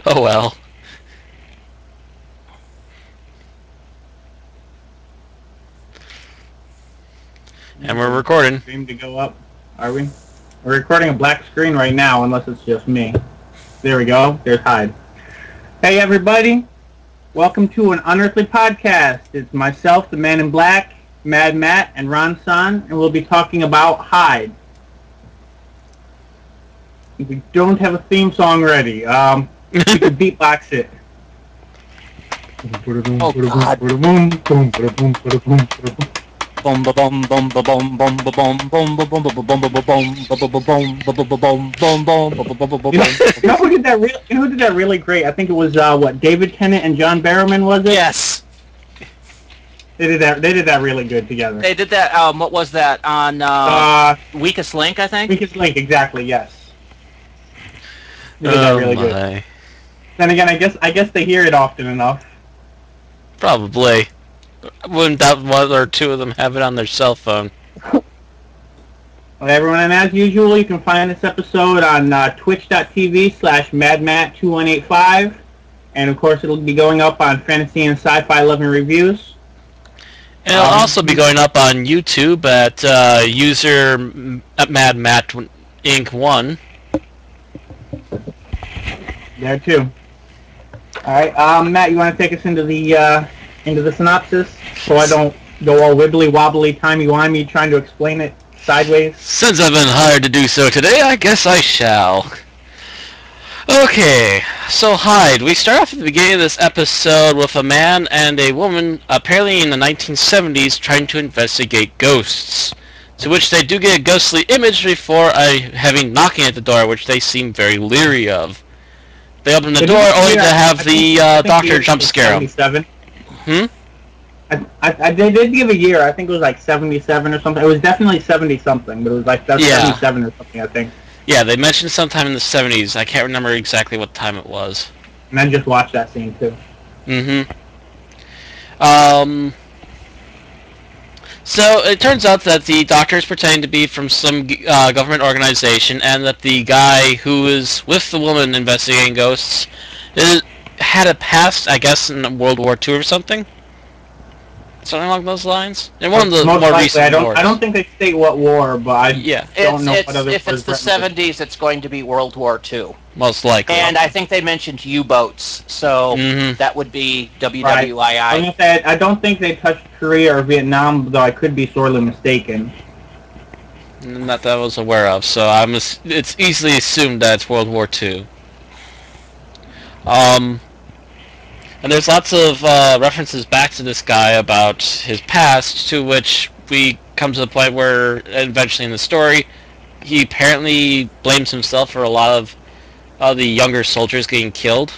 Oh well. And we're recording. Stream to go up. Are we? We're recording a black screen right now, unless it's just me. There we go. There's Hyde. Hey everybody, welcome to an Unearthly Podcast. It's myself, the Man in Black, Mad Matt, and Ron San, and we'll be talking about Hyde. We don't have a theme song ready. We could beatbox it. Oh God. Bum ba bum bum ba bum bum ba bum bum ba bum ba bum ba bum ba bum ba bum bum bum bum. You know who did that? Who did that really great? I think it was David Tennant and John Barrowman, was it? Yes. They did that really good together. They did that. What was that on Weakest Link? I think. Weakest Link, exactly. Yes. They did that really good. Then again, I guess they hear it often enough. Probably. Wouldn't that one or two of them have it on their cell phone? Well, everyone, and as usual, you can find this episode on twitch.tv/madmat2185, and of course it'll be going up on Fantasy and Sci-Fi Loving Reviews. And it'll also be going up on YouTube at user MadMat1. There too. All right, Matt, you want to take us into the synopsis, so I don't go all wibbly wobbly, timey-wimey trying to explain it sideways? Since I've been hired to do so today, I guess I shall. Okay, so Hyde. We start off at the beginning of this episode with a man and a woman, apparently in the 1970s, trying to investigate ghosts. To which they do get a ghostly image before having knocking at the door, which they seem very leery of. They open the door only to have the doctor jump scare them. They did give a year. I think it was like 77 or something. It was definitely 70-something, but it was like 77 or something, I think. Yeah, they mentioned sometime in the 70s. I can't remember exactly what time it was. And I just watched that scene, too. So it turns out that the doctor is pretending to be from some government organization, and that the guy who is with the woman investigating ghosts had a past, I guess, in World War II or something. Something along those lines. In one of the more recent wars. I don't think they state what war, but I don't know what other. If it's the 70s, it's going to be World War II. Most likely. And I think they mentioned U-boats, so that would be WWII. Right. I don't think they touched Korea or Vietnam, though I could be sorely mistaken. Not that I was aware of, so it's easily assumed that it's World War II. And there's lots of references back to this guy about his past, to which we come to the point where, eventually in the story, he apparently blames himself for a lot of the younger soldiers getting killed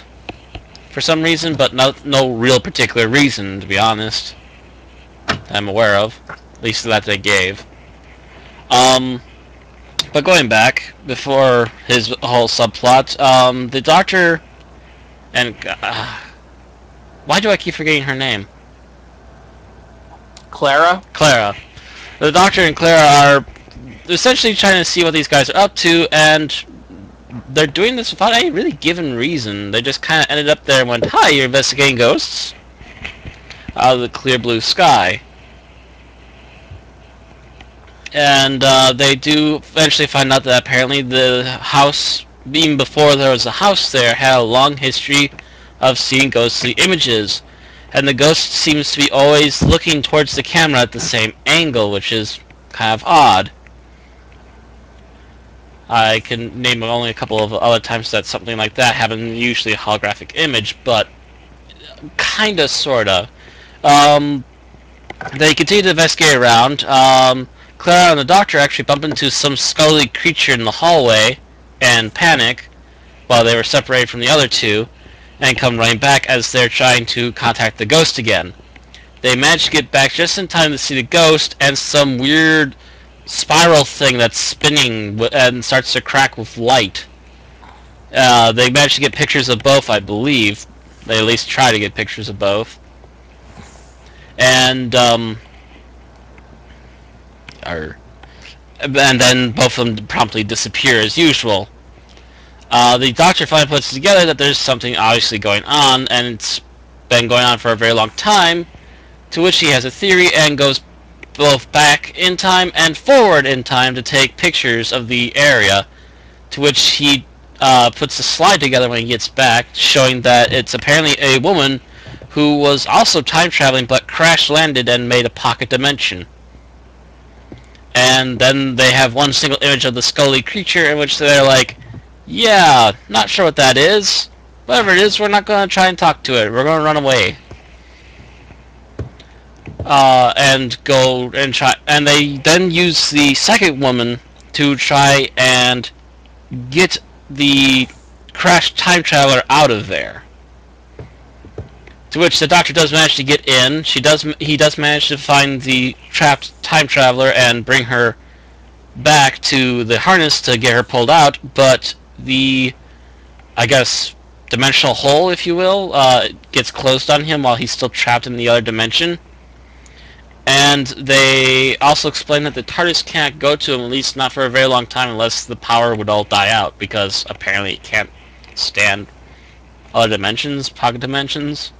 for some reason, but no real particular reason, to be honest, I'm aware of, at least that they gave. But going back, before his whole subplot, the doctor and... why do I keep forgetting her name? Clara? Clara. The doctor and Clara are essentially trying to see what these guys are up to, and they're doing this without any really given reason. They just kind of ended up there and went, "Hi, you're investigating ghosts?" Out of the clear blue sky. And they do eventually find out that apparently the house, even before there was a house there, had a long history of seeing ghostly images, and the ghost seems to be always looking towards the camera at the same angle, which is kind of odd. I can name only a couple of other times that something like that happened, usually a holographic image, but kinda, sorta. They continue to investigate around. Clara and the doctor actually bump into some scully creature in the hallway and panic while they were separated from the other two, and come running back as they're trying to contact the ghost again. They manage to get back just in time to see the ghost and some weird spiral thing that's spinning and starts to crack with light. They manage to get pictures of both, I believe. They at least try to get pictures of both. And then both of them promptly disappear as usual. The Doctor finally puts together that there's something obviously going on, and it's been going on for a very long time, to which he has a theory and goes both back in time and forward in time to take pictures of the area, to which he puts a slide together when he gets back, showing that it's apparently a woman who was also time traveling but crash landed and made a pocket dimension. And then they have one single image of the scully creature in which they're like, yeah, not sure what that is. Whatever it is, we're not going to try and talk to it. We're going to run away. And go and try, and they then use the second woman to try and get the crashed time traveler out of there. To which the Doctor does manage to get in. He does manage to find the trapped time traveler and bring her back to the harness to get her pulled out. But the, I guess, dimensional hole, if you will, gets closed on him while he's still trapped in the other dimension. And they also explain that the TARDIS can't go to him, at least not for a very long time, unless the power would all die out, because apparently it can't stand other dimensions, pocket dimensions,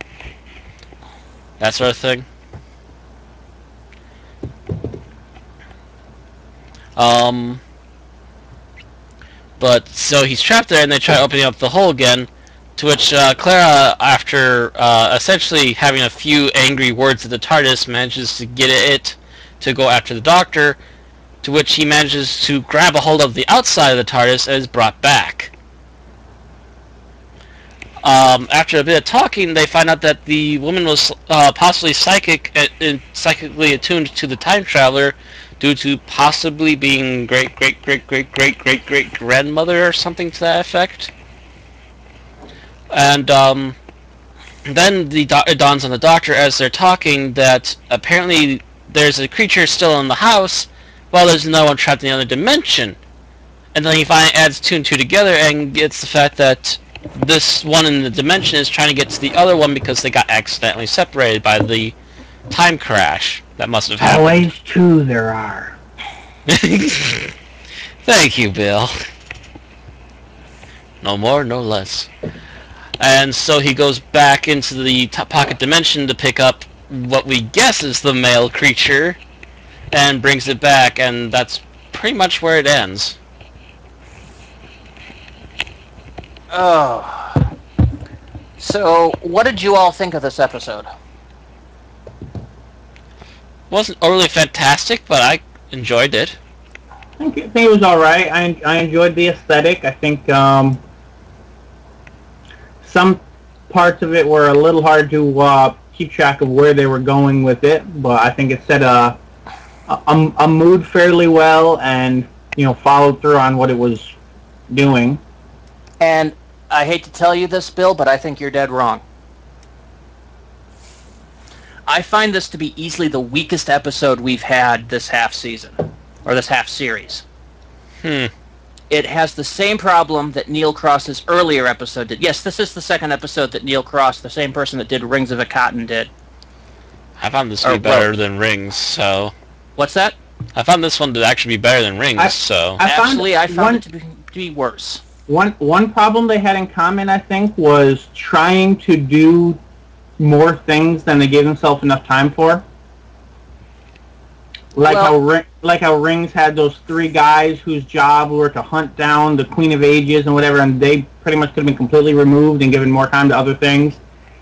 that sort of thing. But, so he's trapped there, and they try opening up the hole again, to which Clara, after essentially having a few angry words at the TARDIS, manages to get it to go after the Doctor, to which he manages to grab a hold of the outside of the TARDIS and is brought back. After a bit of talking, they find out that the woman was possibly psychically attuned to the time traveler due to possibly being great-great-great-great-great-great-great-grandmother or something to that effect. And then it dawns on the Doctor as they're talking that apparently there's a creature still in the house while there's no one trapped in the other dimension. And then he finally adds two and two together and gets the fact that this one in the dimension is trying to get to the other one because they got accidentally separated by the time crash that must have happened. Always two there are. Thank you, Bill. No more, no less. And so he goes back into the pocket dimension to pick up what we guess is the male creature and brings it back, and that's pretty much where it ends. Oh. So, what did you all think of this episode? Wasn't overly fantastic, but I enjoyed it. I think it was alright. I enjoyed the aesthetic. I think some parts of it were a little hard to keep track of where they were going with it, but I think it set a mood fairly well and, you know, followed through on what it was doing. And I hate to tell you this, Bill, but I think you're dead wrong. I find this to be easily the weakest episode we've had this half season, or this half series. It has the same problem that Neil Cross's earlier episode did. Yes, this is the second episode that Neil Cross, the same person that did Rings of Akaton, did. I found this to be better than Rings, so... What's that? I found this one to actually be better than Rings, so... I found it to be worse. One problem they had in common, I think, was trying to do more things than they gave themselves enough time for. Like how Rings had those three guys whose job were to hunt down the Queen of Ages and whatever, and they pretty much could have been completely removed and given more time to other things.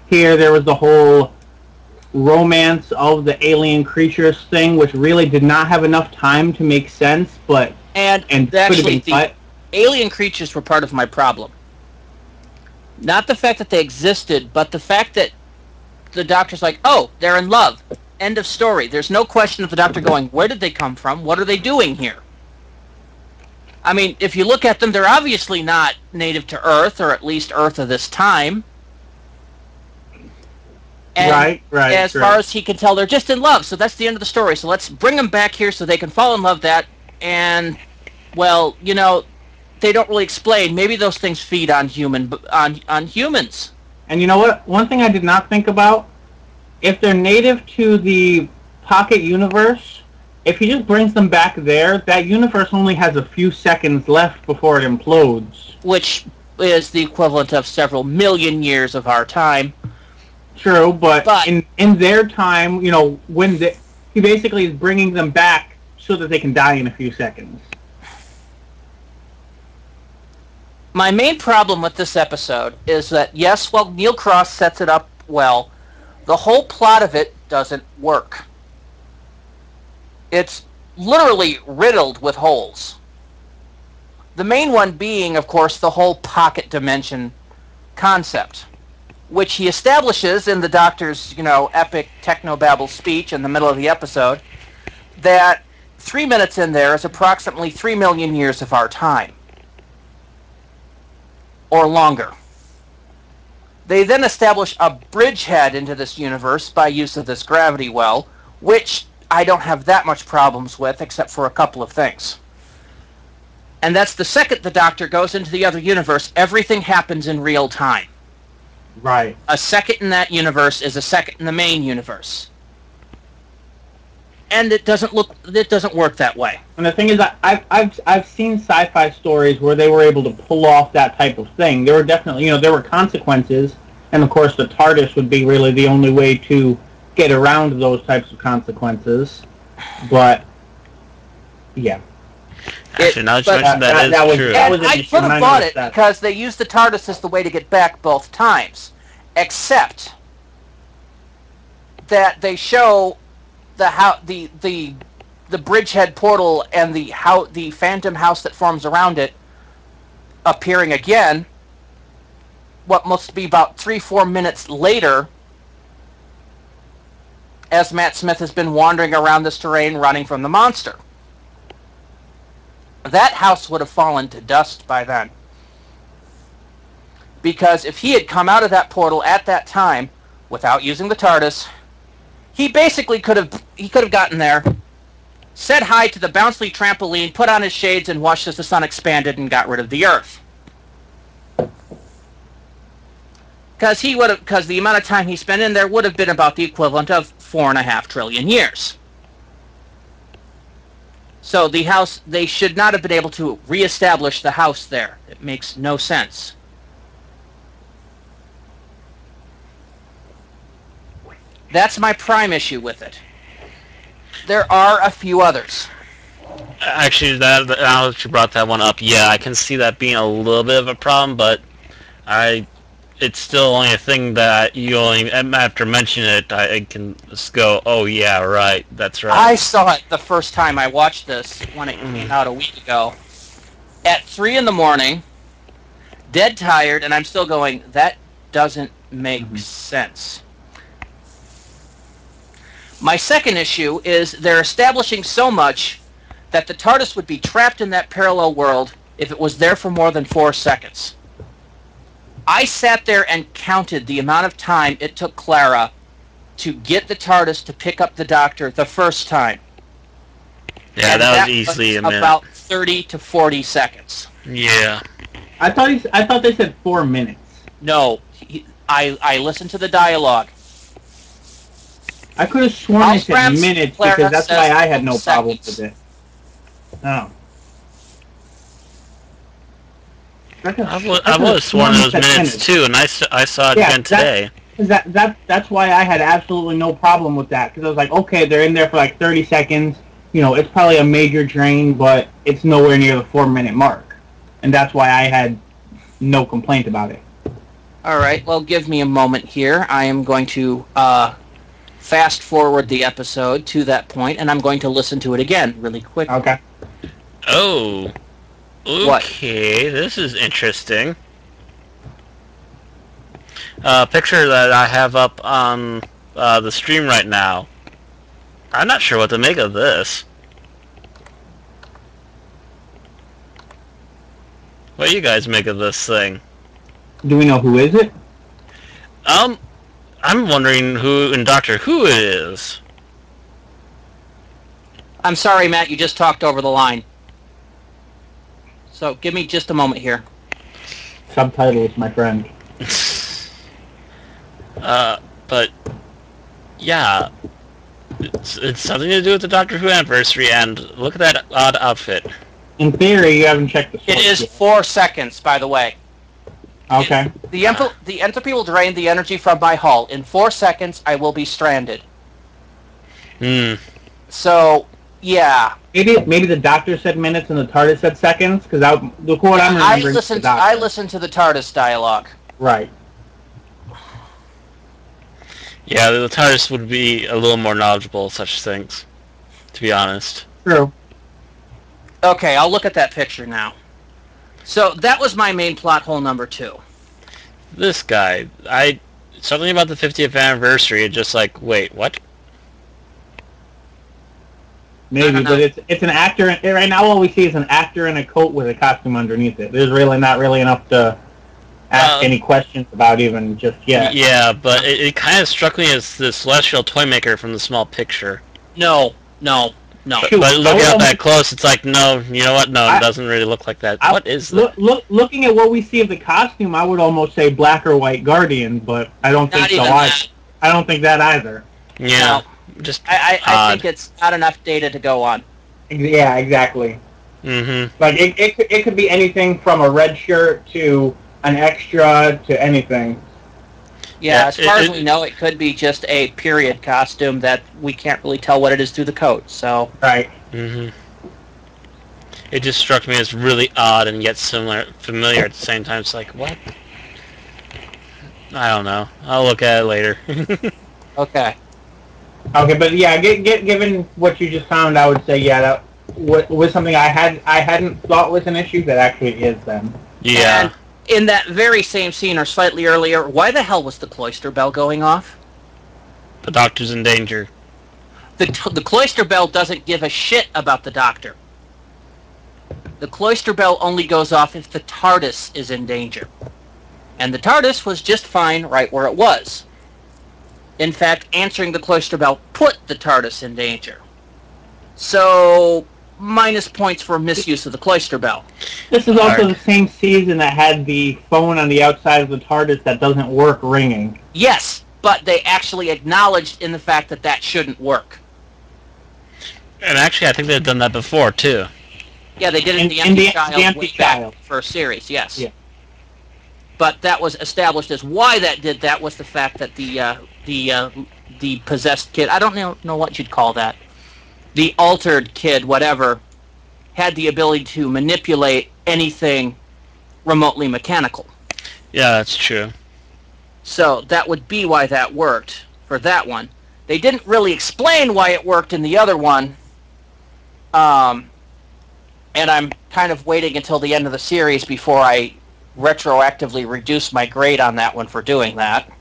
Here, there was the whole romance of the alien creatures thing, which really did not have enough time to make sense, but and actually the alien creatures were part of my problem. Not the fact that they existed, but the fact that the Doctor's like, oh, they're in love. End of story. There's no question of the Doctor going, where did they come from? What are they doing here? I mean, if you look at them, they're obviously not native to Earth, or at least Earth of this time. And right. As far as he can tell, they're just in love, so that's the end of the story. So let's bring them back here so they can fall in love and, well, you know, they don't really explain. Maybe those things feed on humans. And you know what? One thing I did not think about, if they're native to the Pocket universe, if he just brings them back there, that universe only has a few seconds left before it implodes. Which is the equivalent of several million years of our time. True, but in their time, when he basically is bringing them back so that they can die in a few seconds. My main problem with this episode is that, yes, while Neil Cross sets it up well, the whole plot of it doesn't work. It's literally riddled with holes. The main one being, of course, the whole pocket dimension concept, which he establishes in the Doctor's, epic technobabble speech in the middle of the episode, that 3 minutes in there is approximately 3 million years of our time. Or longer. They then establish a bridgehead into this universe by use of this gravity well, which I don't have that much problems with, except for a couple of things. And that's the second the Doctor goes into the other universe, everything happens in real time. Right. A second in that universe is a second in the main universe. And it doesn't work that way. And the thing is, I've seen sci-fi stories where they were able to pull off that type of thing. There were definitely, there were consequences, and of course the TARDIS would be really the only way to get around those types of consequences. But yeah. Actually, now that you mention that is true. And I could have bought it because they used the TARDIS as the way to get back both times, that they show the bridgehead portal and the phantom house that forms around it appearing again. What must be about 3-4 minutes later, as Matt Smith has been wandering around this terrain running from the monster. That house would have fallen to dust by then. Because if he had come out of that portal at that time, without using the TARDIS, he basically could have gotten there, said hi to the bouncy trampoline, put on his shades, and watched as the sun expanded and got rid of the Earth. Because the amount of time he spent in there would have been about the equivalent of 4.5 trillion years. So the house, they should not have been able to reestablish the house there. It makes no sense. That's my prime issue with it. There are a few others. Actually, now that you brought that one up, yeah, I can see that being a little bit of a problem, but it's still only a thing that after mentioning it, I can just go, oh yeah, right, that's right. I saw it the first time I watched this, when it came out a week ago, at 3 a.m, dead tired, and I'm still going, that doesn't make sense. My second issue is they're establishing so much that the TARDIS would be trapped in that parallel world if it was there for more than 4 seconds. I sat there and counted the amount of time it took Clara to get the TARDIS to pick up the Doctor the first time. Yeah, and that was easily a minute. About 30 to 40 seconds. Yeah. I thought they said 4 minutes. No, I listened to the dialogue. I could have sworn they said minutes because that's why I had no problem with it. Oh. I was sworn it was minutes too, and I saw it again today. That's why I had absolutely no problem with that, because I was like, okay, they're in there for like 30 seconds. It's probably a major drain, but it's nowhere near the 4-minute mark, and that's why I had no complaint about it. All right, well, give me a moment here. I am going to fast forward the episode to that point, and I'm going to listen to it again really quick. Okay. Oh. Okay, what? This is interesting. Picture that I have up on the stream right now. I'm not sure what to make of this. What do you guys make of this thing? Do we know who is it? I'm wondering who in Doctor Who it is. I'm sorry, Matt, you just talked over the line. So, give me just a moment here. Subtitles, my friend. But, yeah. It's something to do with the Doctor Who anniversary, and look at that odd outfit. In theory, you haven't checked the source It is yet. 4 seconds, by the way. Okay. The entropy will drain the energy from my hull. In 4 seconds, I will be stranded. So, yeah. Maybe the Doctor said minutes and the TARDIS said seconds, because the quote I'm remembering. I listened to the TARDIS dialogue. Right. Yeah, the TARDIS would be a little more knowledgeable of such things, to be honest. True. Okay, I'll look at that picture now. So that was my main plot hole number 2. This guy, something about the 50th anniversary, just like, wait, what? Maybe, but it's an actor. Right now, all we see is an actor in a coat with a costume underneath it. There's really not really enough to ask any questions about even just yet. Yeah, but it kind of struck me as the celestial toy maker from the small picture. No. But looking up that close, it's like, no, you know what? No, it doesn't really look like that. What is that? Looking at what we see of the costume, I would almost say black or white Guardian, but I don't think so either. I don't think that either. Yeah. No. I think it's not enough data to go on. Yeah, exactly. Mm-hmm. Like it could be anything from a red shirt to an extra to anything. Yeah, as far as we know, it could be just a period costume that we can't really tell what it is through the coat. So right. Mm-hmm. It just struck me as really odd and yet familiar at the same time. It's like, what? I don't know. I'll look at it later. Okay. Okay, but yeah, given what you just found, I would say that was something I hadn't thought was an issue that actually is then. Yeah. And in that very same scene, or slightly earlier, why the hell was the cloister bell going off? The Doctor's in danger. The cloister bell doesn't give a shit about the Doctor. The cloister bell only goes off if the TARDIS is in danger. And the TARDIS was just fine right where it was. In fact, answering the cloister bell put the TARDIS in danger. So, minus points for misuse of the cloister bell. This is also the same season that had the phone on the outside of the TARDIS that doesn't work ringing. Yes, but they actually acknowledged in the fact that shouldn't work. And actually, I think they've done that before, too. Yeah, they did it in the Empty Child first series, yes. Yeah. But that was established as why that did that was the fact that the possessed kid, I don't know what you'd call that, the altered kid, whatever, had the ability to manipulate anything remotely mechanical. Yeah, that's true. So that would be why that worked for that one. They didn't really explain why it worked in the other one, and I'm kind of waiting until the end of the series before I retroactively reduce my grade on that one for doing that.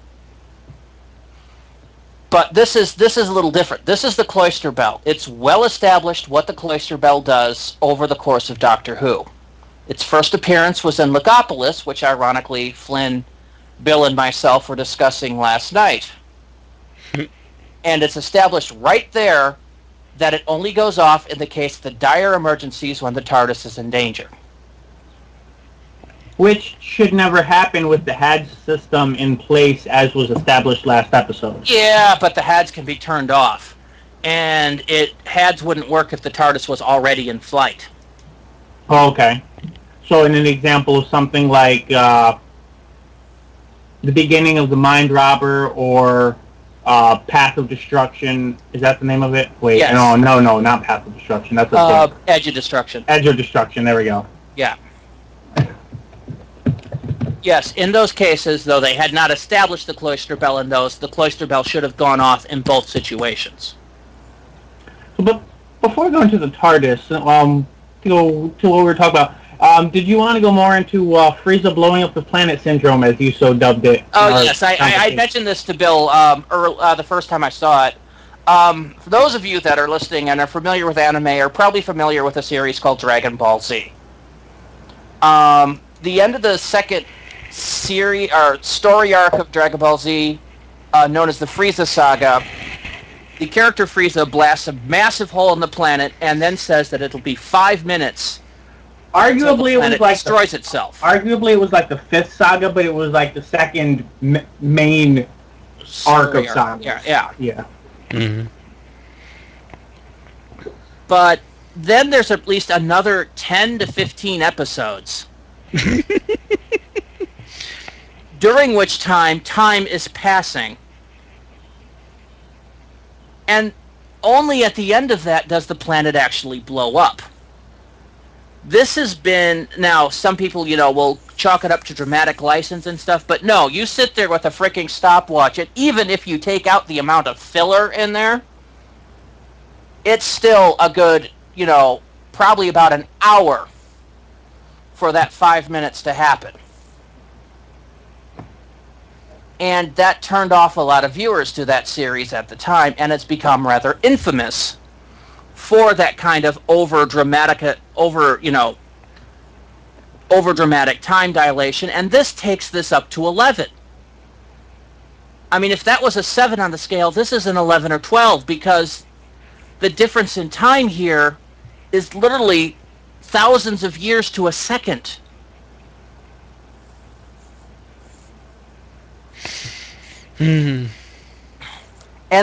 But this is a little different. This is the cloister bell. It's well established what the cloister bell does over the course of Doctor Who. Its first appearance was in Legopolis, which ironically Flynn, Bill, and myself were discussing last night. And it's established right there that it only goes off in the case of the dire emergencies when the TARDIS is in danger. Which should never happen with the HADS system in place as was established last episode. Yeah, but the HADS can be turned off. And HADS wouldn't work if the TARDIS was already in flight. Oh, okay. So in an example of something like the beginning of the Mind Robber or Path of Destruction, is that the name of it? Wait, yes. No, not Path of Destruction. That's a Edge of Destruction. Edge of Destruction, there we go. Yeah. Yes, in those cases, though they had not established the cloister bell in those, the cloister bell should have gone off in both situations. But before we go into the TARDIS, to go to what we were talking about, did you want to go more into Frieza blowing up the planet syndrome, as you so dubbed it? Oh, yes. I mentioned this to Bill the first time I saw it. For those of you that are listening and are familiar with anime are probably familiar with a series called Dragon Ball Z. The end of the second series or story arc of Dragon Ball Z, known as the Frieza Saga, the character Frieza blasts a massive hole in the planet and then says that it'll be 5 minutes. Arguably, it was like destroys itself. Arguably, it was like the fifth saga, but it was like the second main arc of saga. Yeah. Mm-hmm. But then there's at least another 10 to 15 episodes during which time is passing. And only at the end of that does the planet actually blow up. This has been, now some people, will chalk it up to dramatic license and stuff, but no, you sit there with a freaking stopwatch, and even if you take out the amount of filler in there, it's still a good, probably about an hour for that 5 minutes to happen. And that turned off a lot of viewers to that series at the time, and it's become rather infamous for that kind of over dramatic time dilation, and this takes this up to 11. I mean, if that was a 7 on the scale, this is an 11 or 12, because the difference in time here is literally thousands of years to a second. And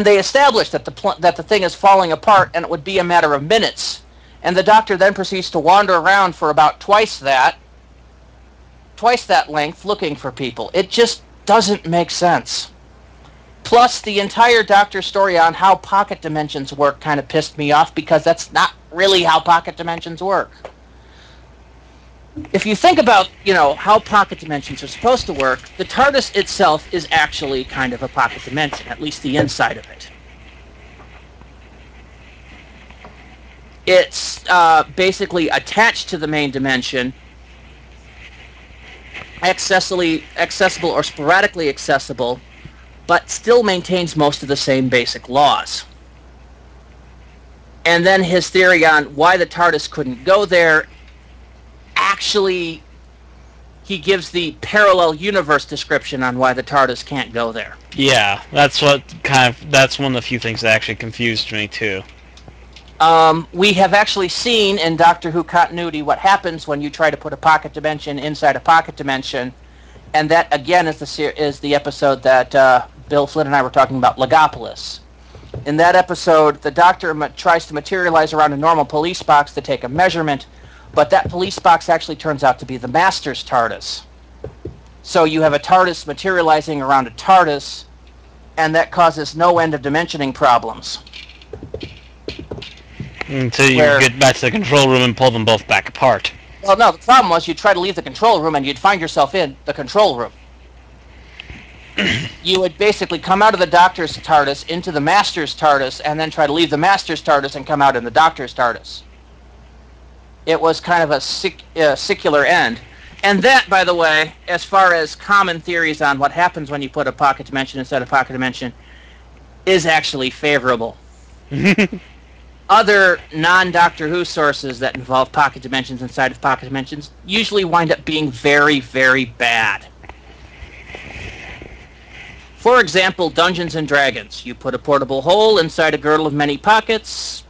they established that the thing is falling apart, and it would be a matter of minutes. And the Doctor then proceeds to wander around for about twice that length, looking for people. It just doesn't make sense. Plus, the entire Doctor story on how pocket dimensions work kind of pissed me off, because that's not really how pocket dimensions work. If you think about, how pocket dimensions are supposed to work, the TARDIS itself is actually kind of a pocket dimension, at least the inside of it. It's basically attached to the main dimension, accessible or sporadically accessible, but still maintains most of the same basic laws. And then his theory on why the TARDIS couldn't go there, actually, he gives the parallel universe description on why the TARDIS can't go there. Yeah, that's one of the few things that actually confused me too. We have actually seen in Doctor Who continuity what happens when you try to put a pocket dimension inside a pocket dimension, and that again is the episode that Bill Flynn and I were talking about, Legopolis. In that episode, the Doctor tries to materialize around a normal police box to take a measurement, but that police box actually turns out to be the Master's TARDIS. So you have a TARDIS materializing around a TARDIS, and that causes no end of dimensioning problems. Until you get back to the control room and pull them both back apart. Well, no, the problem was you'd try to leave the control room and you'd find yourself in the control room. You would basically come out of the Doctor's TARDIS into the Master's TARDIS, and then try to leave the Master's TARDIS and come out in the Doctor's TARDIS. It was kind of a secular end. And that, by the way, as far as common theories on what happens when you put a pocket dimension inside a pocket dimension, is actually favorable. Other non-Doctor Who sources that involve pocket dimensions inside of pocket dimensions usually wind up being very, very bad. For example, Dungeons & Dragons. You put a portable hole inside a girdle of many pockets,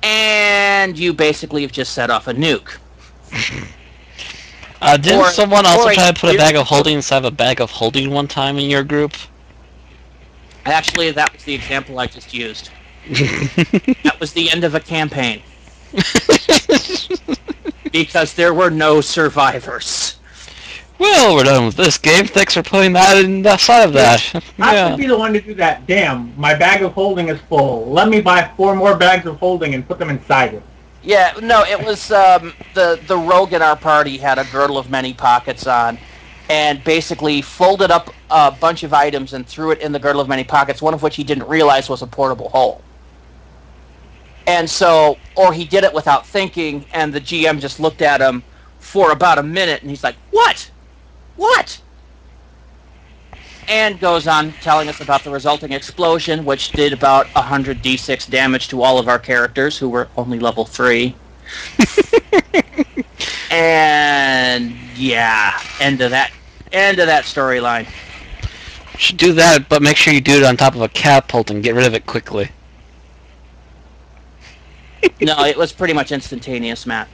and you basically have just set off a nuke. Didn't someone also try to put a bag of holding inside of a bag of holding one time in your group? Actually, that was the example I just used. That was the end of a campaign. Because there were no survivors. Well, we're done with this game. Thanks for putting that inside of that. I should be the one to do that. Damn, my bag of holding is full. Let me buy 4 more bags of holding and put them inside it. Yeah, no, it was the rogue in our party had a girdle of many pockets on, and basically folded up a bunch of items and threw it in the girdle of many pockets, one of which he didn't realize was a portable hole. And so, or he did it without thinking, and the GM just looked at him for about a minute, and he's like, "What? What?" And goes on telling us about the resulting explosion, which did about 100 d6 damage to all of our characters, who were only level 3. And yeah, end of that storyline. Should do that, but make sure you do it on top of a catapult and get rid of it quickly. No, it was pretty much instantaneous, Matt.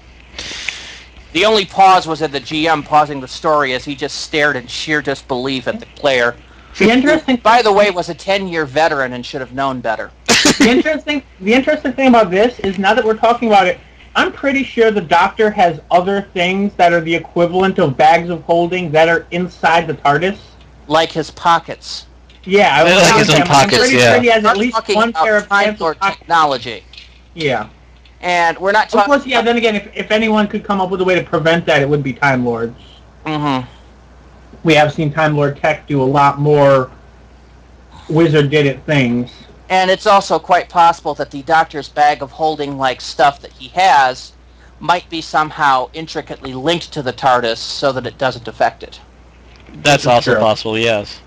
The only pause was at the GM pausing the story as he just stared in sheer disbelief at the player. The interesting, by the way, was a 10-year veteran and should have known better. The interesting thing about this is, now that we're talking about it, I'm pretty sure the Doctor has other things that are the equivalent of bags of holding that are inside the TARDIS. Like his pockets. Yeah, I was like his own pockets, I'm pretty sure he has at least one pair of Time Lord technology. Yeah. And we're not talking... Of course, yeah, then again, if anyone could come up with a way to prevent that, it would be Time Lords. Mm-hmm. We have seen Time Lord tech do a lot more wizard-did-it things. And it's also quite possible that the Doctor's bag of holding, like, stuff that he has might be somehow intricately linked to the TARDIS so that it doesn't affect it. That's also possible, yes.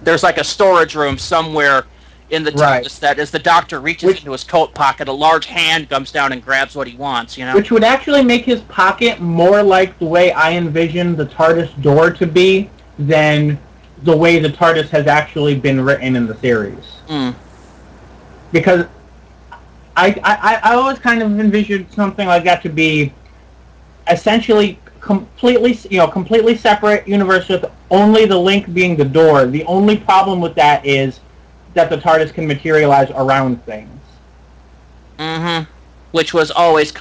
There's like a storage room somewhere in the TARDIS that as the Doctor reaches into his coat pocket, a large hand comes down and grabs what he wants, you know? Which would actually make his pocket more like the way I envision the TARDIS door to be than the way the TARDIS has actually been written in the series. Mm. Because I always kind of envisioned something like that to be essentially completely separate universe with only the link being the door. The only problem with that is that the TARDIS can materialize around things. Mm-hmm. Which was always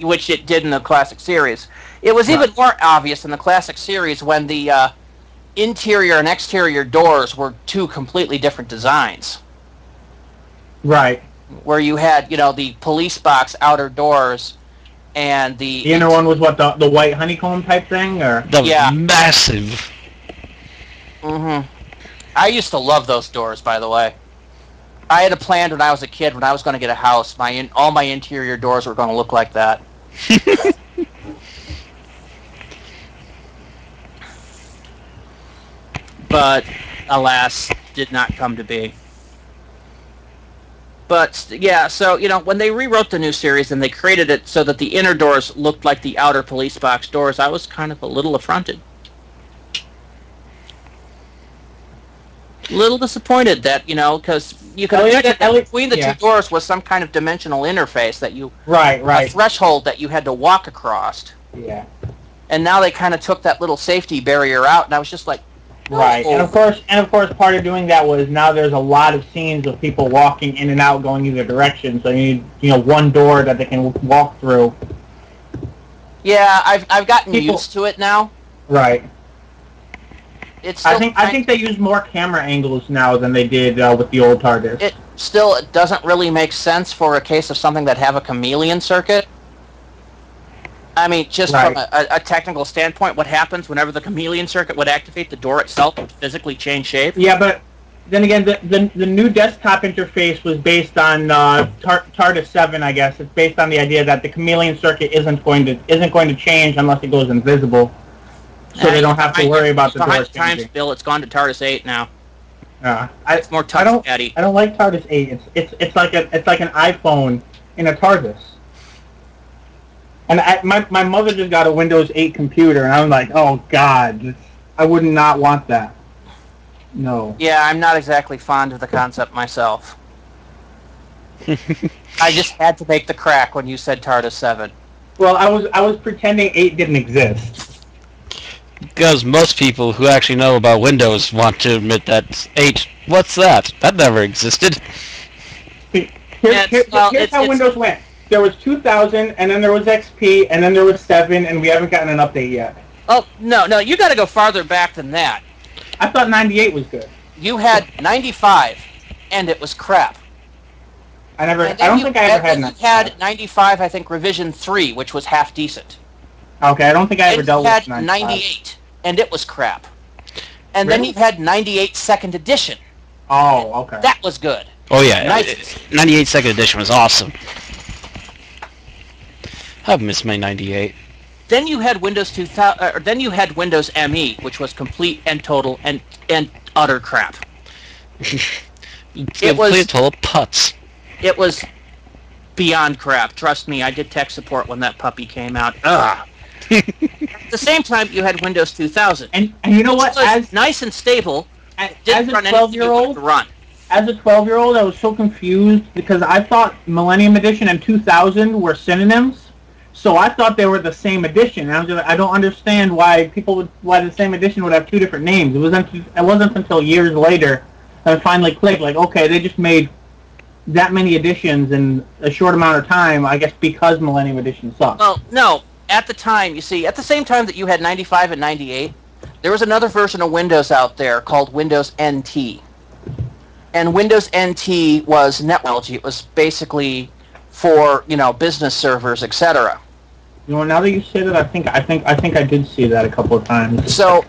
which it did in the classic series. It was even more obvious in the classic series when the interior and exterior doors were two completely different designs. Right. Where you had, the police box outer doors and the inner one was what, the white honeycomb type thing, or that was massive. Mm-hmm. I used to love those doors, by the way. I had a plan when I was a kid, when I was going to get a house, all my interior doors were going to look like that. But, alas, did not come to be. But, yeah, so, when they rewrote the new series and they created it so that the inner doors looked like the outer police box doors, I was kind of a little affronted. A little disappointed that, because you could have that between the two doors was some kind of dimensional interface that you... Right. A threshold that you had to walk across. Yeah. And now they kind of took that little safety barrier out, and I was just like... Right, and of course, part of doing that was now there's a lot of scenes of people walking in and out, going either direction. So you need, one door that they can walk through. Yeah, I've gotten used to it now. Right. It's I think they use more camera angles now than they did with the old TARDIS. It doesn't really make sense for a case of something that have a chameleon circuit. I mean, just from a technical standpoint, what happens whenever the chameleon circuit would activate, the door itself would physically change shape? Yeah, but then again, the new desktop interface was based on TARDIS 7, I guess. It's based on the idea that the chameleon circuit isn't going to change unless it goes invisible, so they don't have to worry about the door changing. Bill, it's gone to TARDIS 8 now. It's more touch-daddy. I don't like TARDIS 8. It's like an iPhone in a TARDIS. And my mother just got a Windows 8 computer, and I'm like, oh, God, I would not want that. No. Yeah, I'm not exactly fond of the concept myself. I just had to make the crack when you said TARDIS 7. Well, I was pretending 8 didn't exist. Because most people who actually know about Windows want to admit that 8, what's that? That never existed. Here's how Windows went. There was 2000, and then there was XP, and then there was 7, and we haven't gotten an update yet. Oh, no, you got to go farther back than that. I thought 98 was good. You had 95, and it was crap. I don't think I ever had 95. You had 95, I think, revision 3, which was half decent. Okay, I don't think I ever dealt with 95. You had 98, and it was crap. And then you had 98 second edition. Oh, okay. That was good. Oh, yeah. 98 second edition was awesome. I've missed my 98. Then you had Windows 2000, then you had Windows ME, which was complete and total and utter crap. It was total putz. It was beyond crap. Trust me, I did tech support when that puppy came out. Ugh. At the same time, you had Windows 2000. And you know what? As nice and stable, as a 12-year-old, run. As a 12-year-old, I was so confused because I thought Millennium Edition and 2000 were synonyms. So I thought they were the same edition. And I don't understand why the same edition would have two different names. It wasn't until years later that it finally clicked. Like, okay, they just made that many editions in a short amount of time, I guess because Millennium Edition sucked. Well, no. At the time, you see, at the same time that you had 95 and 98, there was another version of Windows out there called Windows NT. And Windows NT was network. It was basically for, business servers, etc. Now that you say that, I think I did see that a couple of times. So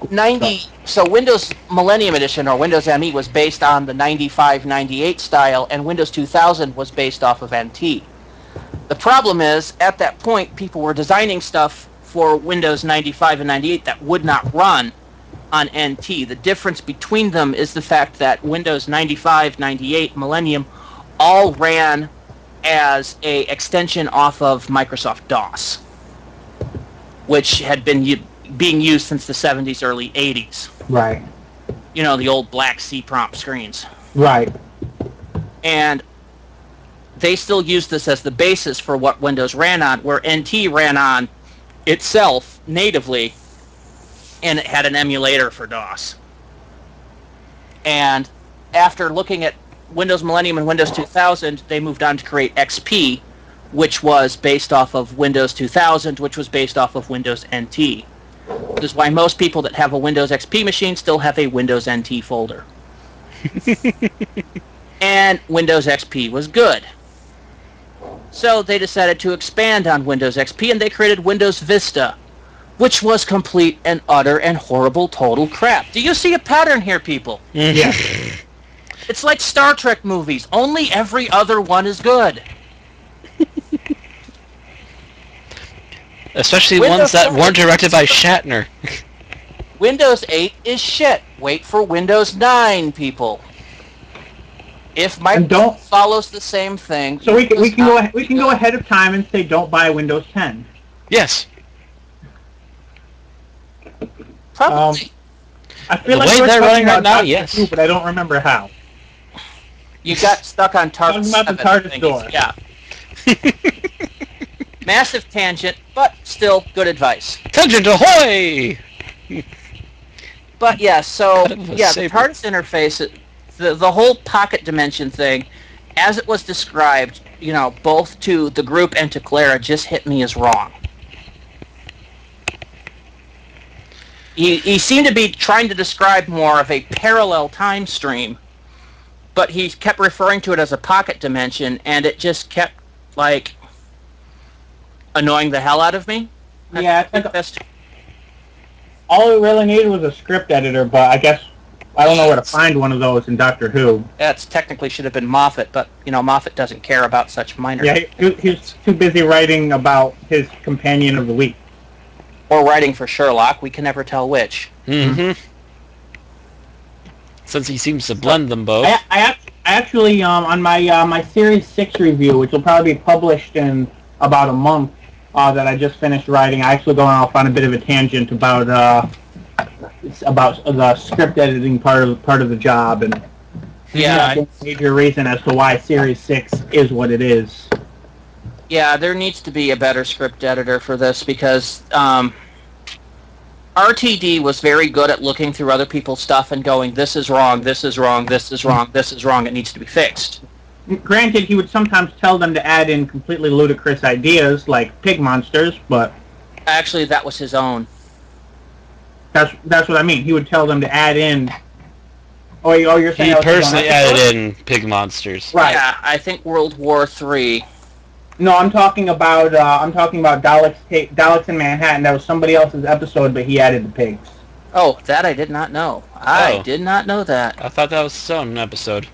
Windows Millennium Edition or Windows ME was based on the 95-98 style, and Windows 2000 was based off of NT. The problem is, at that point, people were designing stuff for Windows 95 and 98 that would not run on NT. The difference between them is the fact that Windows 95, 98, Millennium all ran as a extension off of Microsoft DOS, which had been being used since the 70s, early 80s. Right. The old black C prompt screens. Right. And they still use this as the basis for what Windows ran on, where NT ran on itself natively, and it had an emulator for DOS. And after looking at Windows Millennium and Windows 2000, they moved on to create XP, which was based off of Windows 2000, which was based off of Windows NT. This is why most people that have a Windows XP machine still have a Windows NT folder. And Windows XP was good. So they decided to expand on Windows XP, and they created Windows Vista, which was complete and utter and horrible total crap. Do you see a pattern here, people? Yeah. It's like Star Trek movies. Only every other one is good. Especially ones that weren't directed by Shatner. Windows 8 is shit. Wait for Windows 9, people. If Microsoft follows the same thing, so we can go ahead of time and say don't buy Windows 10. Yes. Probably. I feel the like way they're running right now, Dr. yes. Who, but I don't remember how. You got stuck on Talking about the TARDIS door. Yeah. Massive tangent, but still good advice. Tangent ahoy! But yeah, so the TARDIS interface, the whole pocket dimension thing, as it was described, both to the group and to Clara, just hit me as wrong. He seemed to be trying to describe more of a parallel time stream, but he kept referring to it as a pocket dimension, and it just kept, annoying the hell out of me. Yeah, all it really needed was a script editor, but I guess I don't know where to find one of those in Doctor Who. That's technically should have been Moffat, but, Moffat doesn't care about such minor... Yeah, he's too busy writing about his companion of the week. Or writing for Sherlock, we can never tell which. Mm-hmm. Since he seems to blend them both. I actually, on my Series 6 review, which will probably be published in about a month, that I just finished writing, I actually going off on a bit of a tangent about the script editing part of the job, and a major reason as to why Series 6 is what it is. Yeah, there needs to be a better script editor for this, because RTD was very good at looking through other people's stuff and going, this is wrong, this is wrong, this is wrong, this is wrong, it needs to be fixed. Granted, he would sometimes tell them to add in completely ludicrous ideas, like pig monsters, but... Actually, that was his own. That's what I mean. He would tell them to add in... Oh, you're saying... He personally added in pig monsters. Right. Yeah, I think World War III. No, I'm talking about Daleks in Manhattan. That was somebody else's episode, but he added the pigs. Oh, that I did not know. I did not know that. I thought that was his own episode.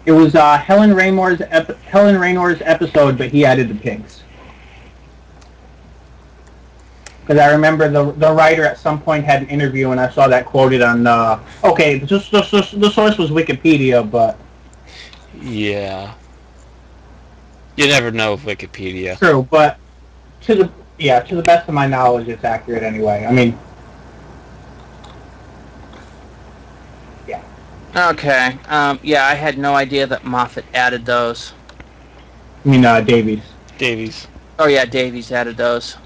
It was Helen Raynor's episode, but he added the pigs. Because I remember the writer at some point had an interview, and I saw that quoted on... the source was Wikipedia, but... Yeah. You never know with Wikipedia. True, but to the best of my knowledge, it's accurate anyway. I mean... Okay. I had no idea that Moffat added those. I mean, Davies. Oh, yeah, Davies added those.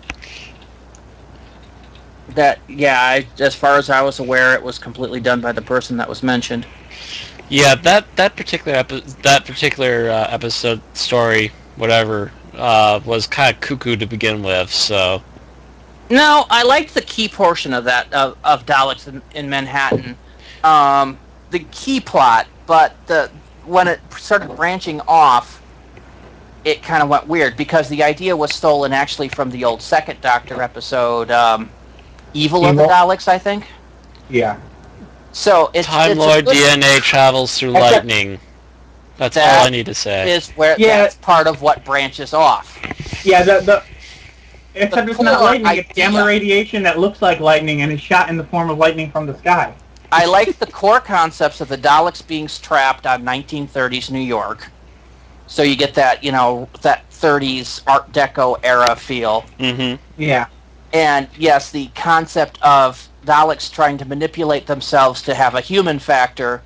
As far as I was aware, it was completely done by the person that was mentioned. Yeah, that particular episode story, whatever, was kind of cuckoo to begin with. So. No, I liked the key portion of that of Daleks in Manhattan, the key plot. But when it started branching off, it kind of went weird because the idea was stolen actually from the old Second Doctor episode, Evil of the Daleks, I think. Yeah. So it's Time Lord DNA travels through lightning. That's all I need to say. That's part of what branches off. Yeah, except it's not lightning, it's gamma radiation that looks like lightning and is shot in the form of lightning from the sky. I like the core concepts of the Daleks being trapped on 1930s New York. So you get that, that 30s Art Deco era feel. Mm-hmm. Yeah. And yes, the concept of Daleks trying to manipulate themselves to have a human factor,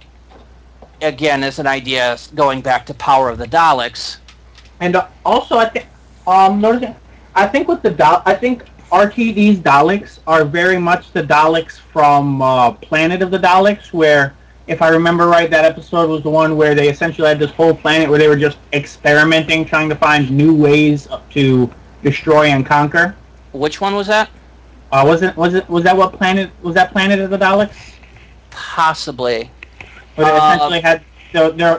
again, is an idea going back to Power of the Daleks. And also, I think, I think with I think RTD's Daleks are very much the Daleks from Planet of the Daleks, where, if I remember right, that episode was the one where they essentially had this whole planet where they were just experimenting, trying to find new ways to destroy and conquer. Which one was that? Was that Planet of the Daleks? Possibly. Where they essentially had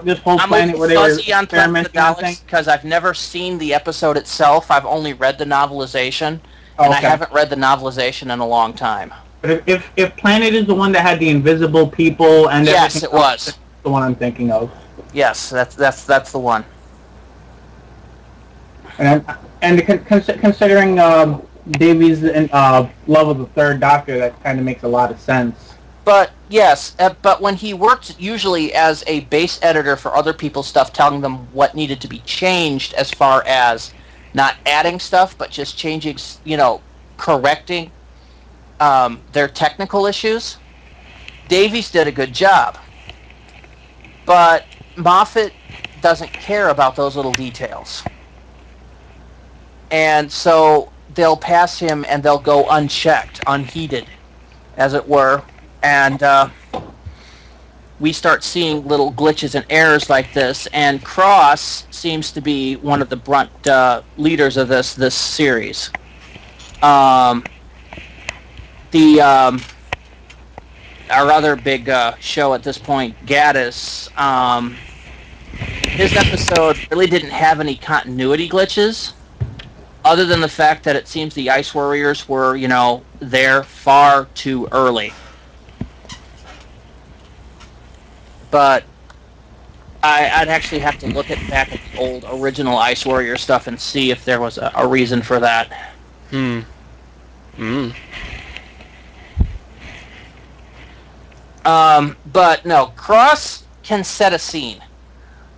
this whole planet where they were experimenting on things? Because I've never seen the episode itself. I've only read the novelization, and I haven't read the novelization in a long time. But if Planet is the one that had the invisible people and yes, it was. That's the one I'm thinking of. Yes, that's the one. And considering Davies' love of the Third Doctor, that kind of makes a lot of sense. But yes, but when he worked usually as a base editor for other people's stuff, telling them what needed to be changed as far as not adding stuff, but just changing, correcting their technical issues, Davies did a good job. But Moffat doesn't care about those little details. And so they'll pass him and they'll go unchecked, unheeded, as it were. And we start seeing little glitches and errors like this. And Cross seems to be one of the brunt leaders of this series. Our other big show at this point, Gaddis, his episode really didn't have any continuity glitches, other than the fact that it seems the Ice Warriors were, there far too early. But I'd actually have to look back at the old original Ice Warrior stuff and see if there was a reason for that. But no, Cross can set a scene.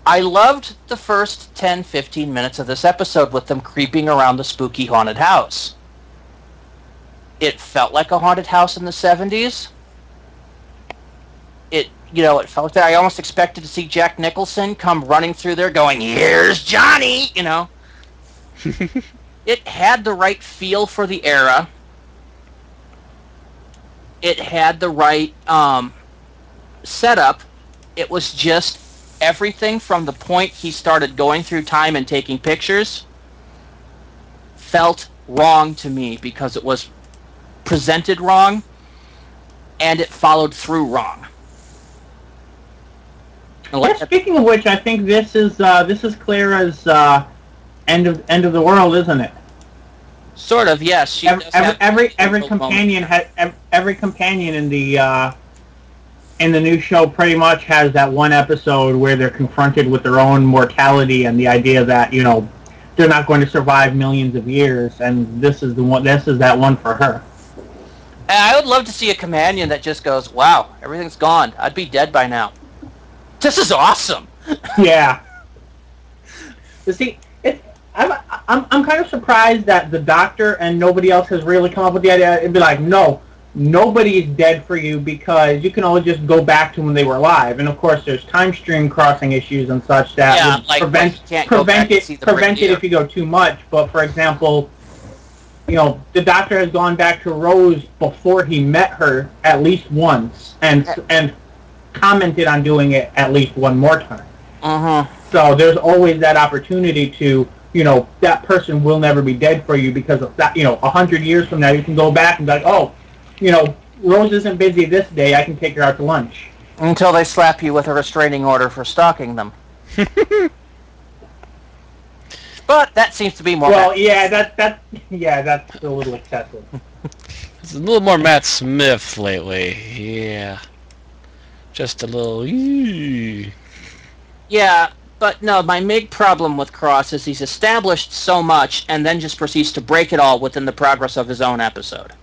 I loved the first 10-15 minutes of this episode with them creeping around the spooky haunted house. It felt like a haunted house in the 70s. It felt like that. I almost expected to see Jack Nicholson come running through there going, "Here's Johnny!" It had the right feel for the era. It had the right setup. It was just everything from the point he started going through time and taking pictures felt wrong to me because it was presented wrong and it followed through wrong. Speaking of which, I think this is Clara's end of the world, isn't it? Sort of, yes. She every companion every companion in the new show pretty much has that one episode where they're confronted with their own mortality and the idea that they're not going to survive millions of years, and this is the one. This is that one for her. And I would love to see a companion that just goes, "Wow, everything's gone. I'd be dead by now. This is awesome." Yeah. But see, I'm kind of surprised that the Doctor and nobody else has really come up with the idea. It'd be like, no, nobody's dead for you because you can always just go back to when they were alive. And of course, there's time stream crossing issues and such that would prevent it if you go too much. But for example, the Doctor has gone back to Rose before he met her at least once, and commented on doing it at least one more time. So there's always that opportunity to, that person will never be dead for you because of that. 100 years from now, you can go back and be like, oh, Rose isn't busy this day. I can take her out to lunch. Until they slap you with a restraining order for stalking them. But that seems to be more. Well, that's a little excessive. It's a little more Matt Smith lately. Yeah, just a little. Yeah, but no, my big problem with Cross is he's established so much and then just proceeds to break it all within the progress of his own episode.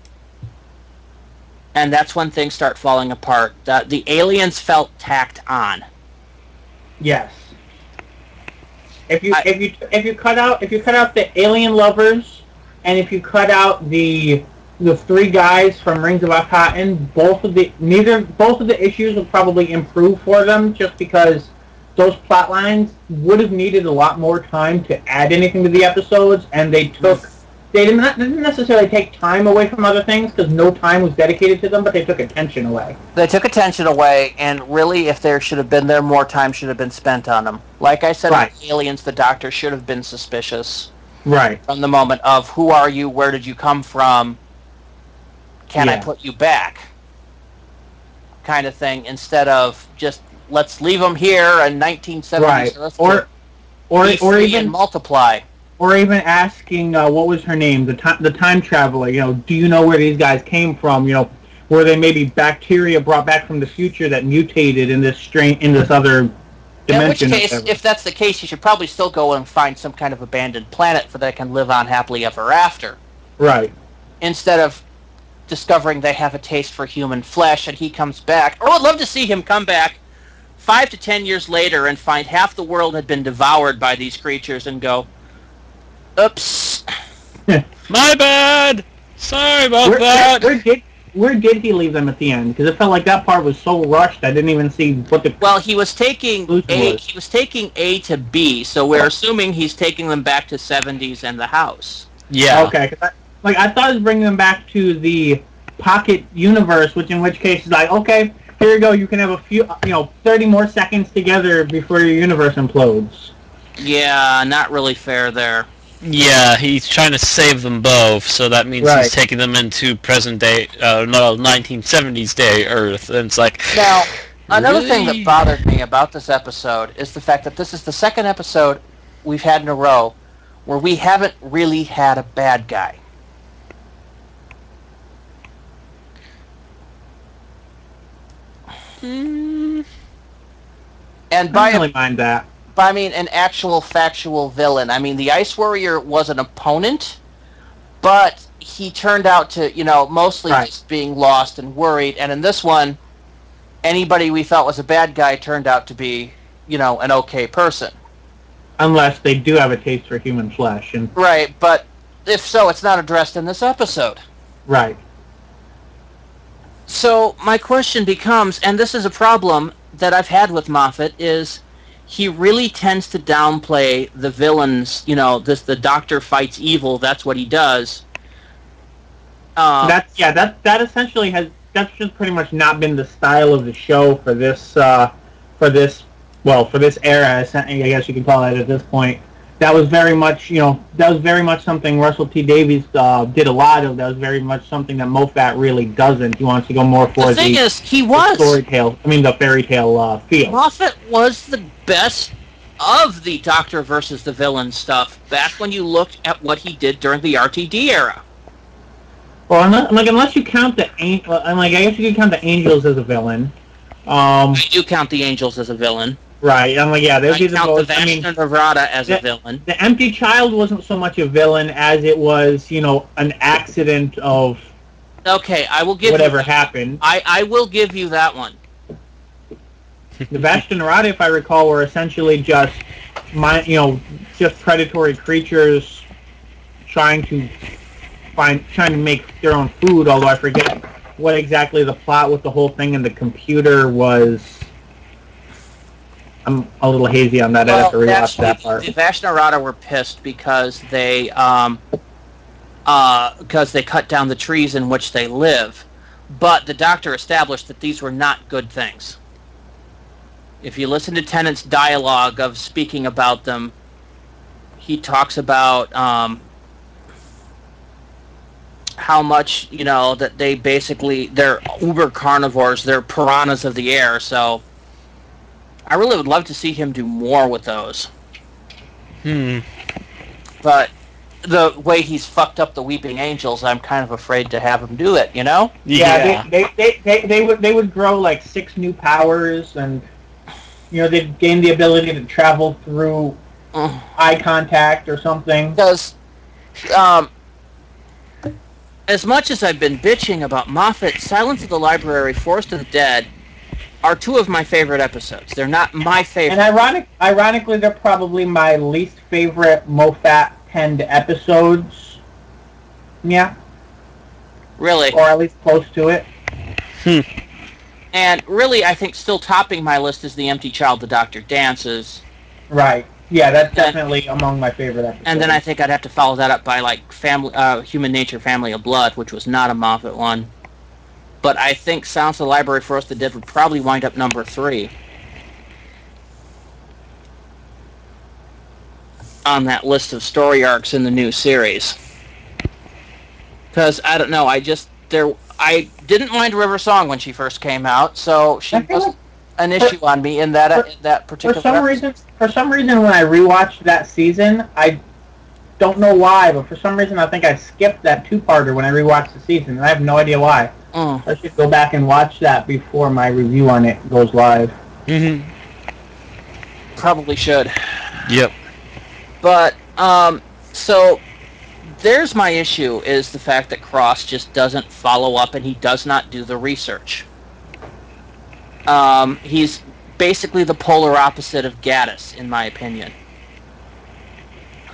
And that's when things start falling apart. The aliens felt tacked on. Yes. If you cut out the alien lovers, and if you cut out the three guys from Rings of Akhaten, both of the issues would probably improve for them, just because those plot lines would have needed a lot more time to add anything to the episodes, and they didn't necessarily take time away from other things, because no time was dedicated to them, but they took attention away. They took attention away, and really, if there should have been there, more time should have been spent on them. Like I said, right. With the aliens, the Doctor should have been suspicious. Right. From the moment of, who are you, where did you come from, can I put you back? Kind of thing, instead of just, let's leave them here in 1970s. Right. Or even multiply. Or even asking, what was her name, the time traveler, do you know where these guys came from? Were they maybe bacteria brought back from the future that mutated in this other dimension? In which case, if that's the case, you should probably still go and find some kind of abandoned planet that can live on happily ever after. Right. Instead of discovering they have a taste for human flesh and he comes back. Or I'd love to see him come back 5 to 10 years later and find half the world had been devoured by these creatures and go, oops. My bad. Sorry about that. Where did he leave them at the end? Because it felt like that part was so rushed. I didn't even see what the. Well, he was taking A to B, so we're assuming he's taking them back to 70s and the house. Yeah. Okay. I thought he was bringing them back to the pocket universe, in which case it's like, okay, here you go. You can have a few, 30 more seconds together before your universe implodes. Yeah, not really fair there. Yeah, he's trying to save them both, so that means he's taking them into present day, 1970s day Earth, and it's like... Now, another thing that bothered me about this episode is the fact that this is the second episode we've had in a row where we haven't really had a bad guy. And I don't really mind that. But I mean, an actual factual villain. I mean, the Ice Warrior was an opponent, but he turned out to, mostly just being lost and worried. And in this one, anybody we thought was a bad guy turned out to be, an okay person. Unless they do have a taste for human flesh. Right, but if so, it's not addressed in this episode. Right. So my question becomes, and this is a problem that I've had with Moffat, is he really tends to downplay the villains. The Doctor fights evil. That's what he does. That essentially that's just pretty much not been the style of the show for this era. I guess you could call it at this point. That was very much something Russell T Davies did a lot of. That was very much something that Moffat really doesn't. He wants to go more for the fairy tale feel. Moffat was the best of the Doctor versus the villain stuff back when you looked at what he did during the RTD era. Well, unless you count I guess you could count the Angels as a villain. I do count the Angels as a villain. Right, they'd be the most. The Vashta as a villain. The Empty Child wasn't so much a villain as it was, an accident of. Okay, I will give whatever happened. I will give you that one. The Vashta Narada, if I recall, were essentially just predatory creatures trying to make their own food. Although I forget what exactly the plot with the whole thing in the computer was. I'm a little hazy on that. I have to rewatch that part. The Vashta Narada were pissed because they cut down the trees in which they live, but the Doctor established that these were not good things. If you listen to Tennant's dialogue of speaking about them, he talks about how much, that they're uber carnivores, they're piranhas of the air, so I really would love to see him do more with those. But the way he's fucked up the Weeping Angels, I'm kind of afraid to have him do it, Yeah, they would grow like 6 new powers, and they'd gain the ability to travel through eye contact or something. Because as much as I've been bitching about Moffat, Silence of the Library, Forest of the Dead are 2 of my favorite episodes. They're not my favorite. And ironically, they're probably my least favorite Moffat-penned episodes. Yeah. Really? Or at least close to it. And really, I think still topping my list is The Empty Child the Doctor Dances. Right. Yeah, that's definitely among my favorite episodes. And then I think I'd have to follow that up by Human Nature, Family of Blood, which was not a Moffat one. But I think Silence of the Library, Forest of the Dead would probably wind up number 3 on that list of story arcs in the new series. Because, I don't know, I didn't mind River Song when she first came out, so she was an issue on me in that particular For some reason, when I rewatched that season, I don't know why, but for some reason I think I skipped that 2-parter when I rewatched the season, and I have no idea why. I should go back and watch that before my review on it goes live. Probably should. Yep. But, so there's my issue, is the fact that Cross just doesn't follow up and he does not do the research. He's basically the polar opposite of Gaddis, in my opinion,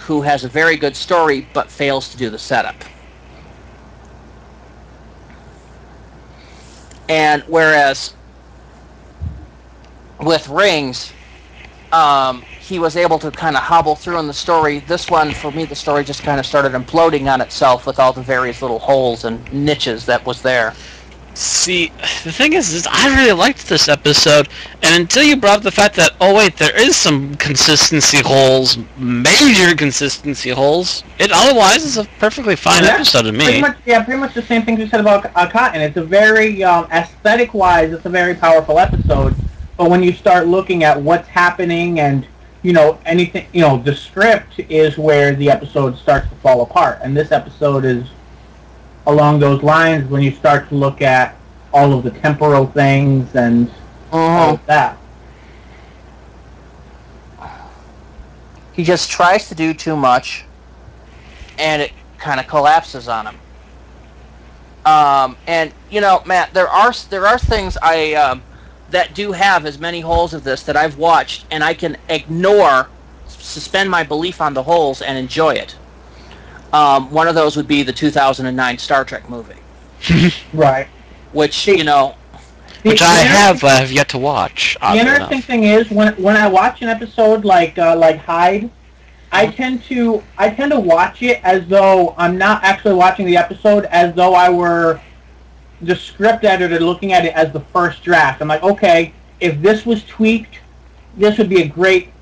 who has a very good story but fails to do the setup. And whereas with Rings, he was able to kind of hobble through in the story. This one, for me, the story just kind of started imploding on itself with all the various little holes and niches that was there. See, the thing is I really liked this episode, and until you brought up the fact that, oh wait, there is some consistency holes, major consistency holes, it otherwise is a perfectly fine episode to me. Pretty much the same things you said about Cotton. It's a very, aesthetic-wise, it's a very powerful episode, but when you start looking at what's happening and, anything, the script is where the episode starts to fall apart, and this episode is along those lines when you start to look at all of the temporal things and all of that. He just tries to do too much, and it kind of collapses on him. And Matt, there are things that do have as many holes as this that I've watched, and I can suspend my belief on the holes and enjoy it. One of those would be the 2009 Star Trek movie. Right. Which, Which I have yet to watch. The interesting thing is, when I watch an episode like Hyde, I tend to watch it as though I'm not actually watching the episode, as though I were the script editor looking at it as the first draft. I'm like, okay, if this was tweaked, this would be a great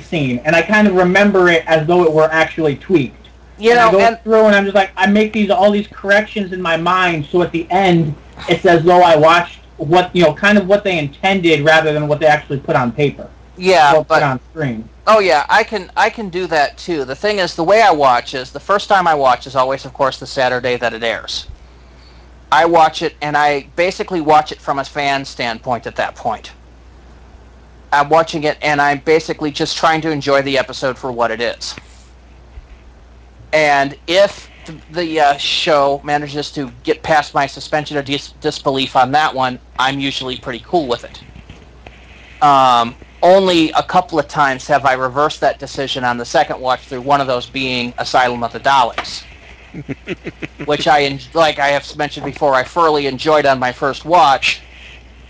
scene, and I kind of remember it as though it were actually tweaked. I go through and I'm just like, I make all these corrections in my mind, so at the end it's as though I watched what what they intended rather than what they actually put on paper. Yeah, put on screen. Oh yeah, I can do that too. The thing is, the way I watch is the first time I watch is always, of course, the Saturday that it airs. I watch it, and I basically watch it from a fan standpoint at that point. I'm watching it, and I'm basically just trying to enjoy the episode for what it is. And if the show manages to get past my suspension of disbelief on that one, I'm usually pretty cool with it. Only a couple of times have I reversed that decision on the second watch through, one of those being Asylum of the Daleks. Which like I have mentioned before, I thoroughly enjoyed on my first watch,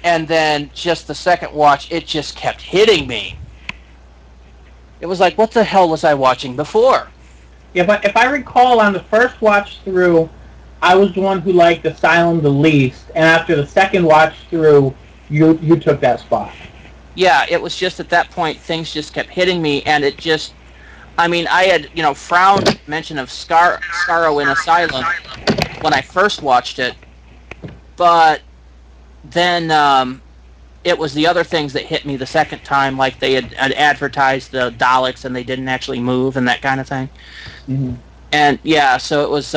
and then just the second watch, it just kept hitting me. It was like, what the hell was I watching before? Yeah, but if I recall, on the first watch through, I was the one who liked Asylum the least, and after the second watch through, you took that spot. Yeah, it was just at that point things just kept hitting me, and it just, I mean, I had, frowned mention of Scarrow in Asylum when I first watched it, but then it was the other things that hit me the second time, like they had advertised the Daleks and they didn't actually move and that kind of thing. Mm-hmm. And yeah, so it was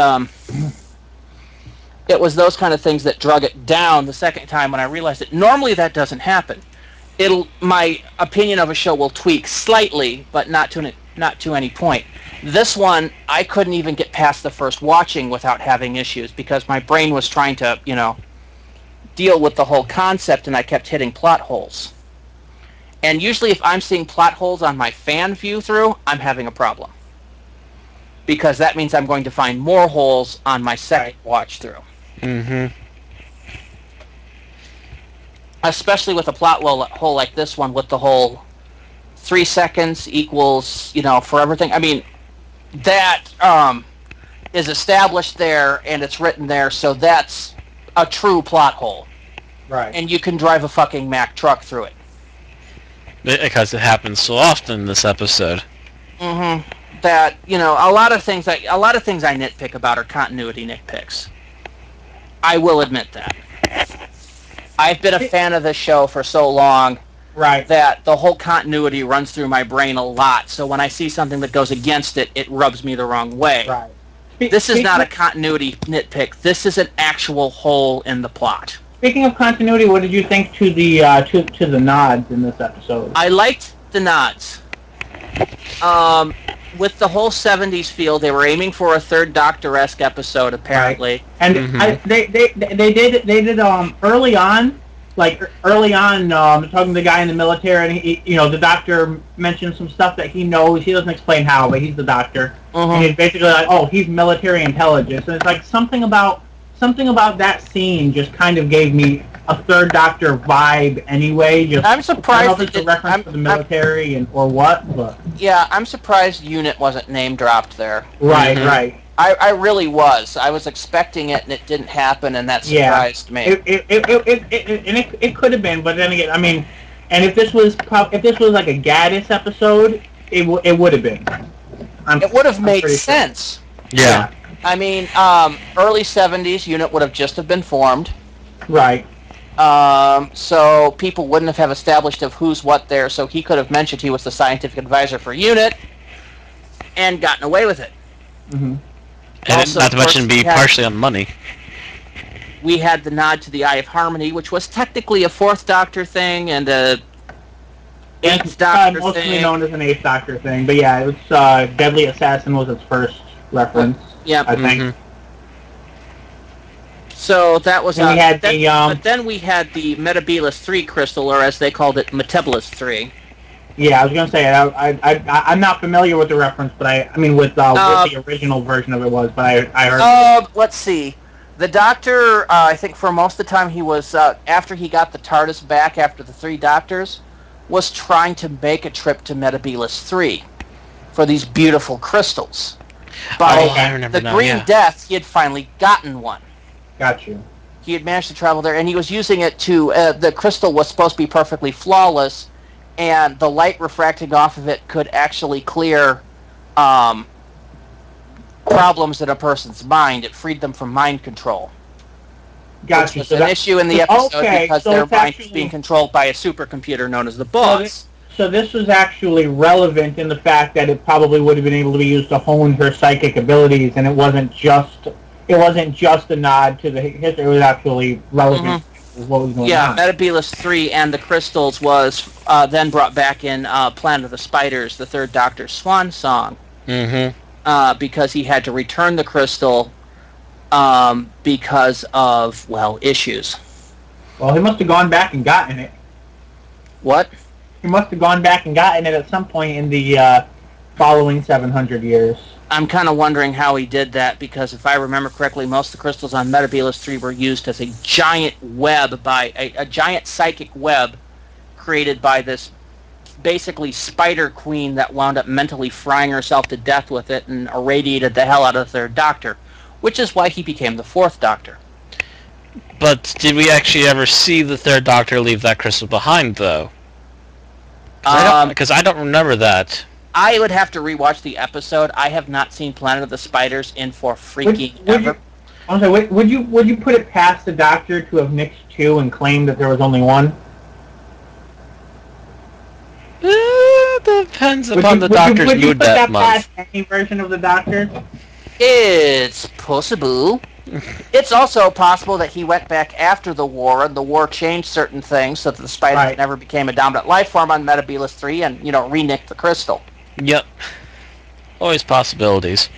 those kind of things that drug it down the second time when I realized it. Normally that doesn't happen. My opinion of a show will tweak slightly, but not to any point. This one, I couldn't even get past the first watching without having issues because my brain was trying to, deal with the whole concept, and I kept hitting plot holes. And usually if I'm seeing plot holes on my fan view through, I'm having a problem. Because that means I'm going to find more holes on my second watch through. Mm-hmm. Especially with a plot hole like this one, with the whole 3 seconds equals, for everything. I mean, that is established there, and it's written there, so that's a true plot hole. Right. And you can drive a fucking Mack truck through it. Because it happens so often in this episode. Mm-hmm. That, a lot of things I nitpick about are continuity nitpicks. I will admit that. I've been a fan of this show for so long, right, that the whole continuity runs through my brain a lot, so when I see something that goes against it, it rubs me the wrong way. Right. This is not a continuity nitpick. This is an actual hole in the plot. Speaking of continuity, what did you think to the to the nods in this episode? I liked the nods. With the whole 70s feel, they were aiming for a Third Doctor-esque episode, apparently. Right. And they did early on, talking to the guy in the military, and he, the Doctor mentioned some stuff that he knows. He doesn't explain how, but he's the Doctor, and he's basically like, oh, he's military intelligence, and it's like something about that scene just kind of gave me a Third Doctor vibe anyway. I'm surprised. I don't know if it's a reference to the military or what, but yeah, I'm surprised Unit wasn't name dropped there. Right, right. I really was. I was expecting it, and it didn't happen, and that surprised me. It could have been, but then again, I mean, and if this was like a Gaddis episode, it would have been. It would have made sense. Sure. Yeah. I mean, early 70s, Unit would have just have been formed. Right. So people wouldn't have established of who's what there, so he could have mentioned he was the scientific advisor for Unit and gotten away with it. Mm-hmm. And Also, not to mention be partially on money. We had the nod to the Eye of Harmony, which was technically a Fourth Doctor thing and a Eighth Doctor mostly thing. known as an Eighth Doctor thing, but yeah, it was Deadly Assassin was its first reference. Yeah, I think. So that was. And we had but then we had the Metebelis 3 crystal, or as they called it, Metebelis 3. Yeah, I was gonna say I'm not familiar with the reference, but I mean with what the original version of it was, but I heard. Let's see. The Doctor, I think for most of the time he was after he got the TARDIS back after the 3 Doctors, was trying to make a trip to Metebelis 3 for these beautiful crystals. By I remember the Green Death, he had finally gotten one. Got you. He had managed to travel there, and he was using it to. The crystal was supposed to be perfectly flawless, and the light refracting off of it could actually clear problems in a person's mind. It freed them from mind control. Gotcha. Which was an issue in the episode because so their mind was being controlled by a supercomputer known as the Boss. So this was actually relevant in the fact that it probably would have been able to be used to hone her psychic abilities, and it wasn't just a nod to the history. It was actually relevant to what was going on. Yeah, Metebelis 3 and the crystals was then brought back in Planet of the Spiders, the Third Doctor's swan song. Because he had to return the crystal because of, issues. Well, he must have gone back and gotten it. What? He must have gone back and gotten it at some point in the following 700 years. I'm kind of wondering how he did that, because if I remember correctly, most of the crystals on Metebelis 3 were used as a giant web by a giant psychic web created by this basically spider queen that wound up mentally frying herself to death with it and irradiated the hell out of the Third Doctor, which is why he became the Fourth Doctor. But did we actually ever see the Third Doctor leave that crystal behind, though? Because I don't remember that. I would have to rewatch the episode. I have not seen Planet of the Spiders in for freaking ever. Would you put it past the Doctor to have nixed 2 and claim that there was only 1? Depends upon the Doctor's mood that month. Would you put that past any version of the Doctor? It's possible. It's also possible that he went back after the war, and the war changed certain things so that the spiders never became a dominant life form on Metebelis 3 and, re-nicked the crystal. Yep. Always possibilities.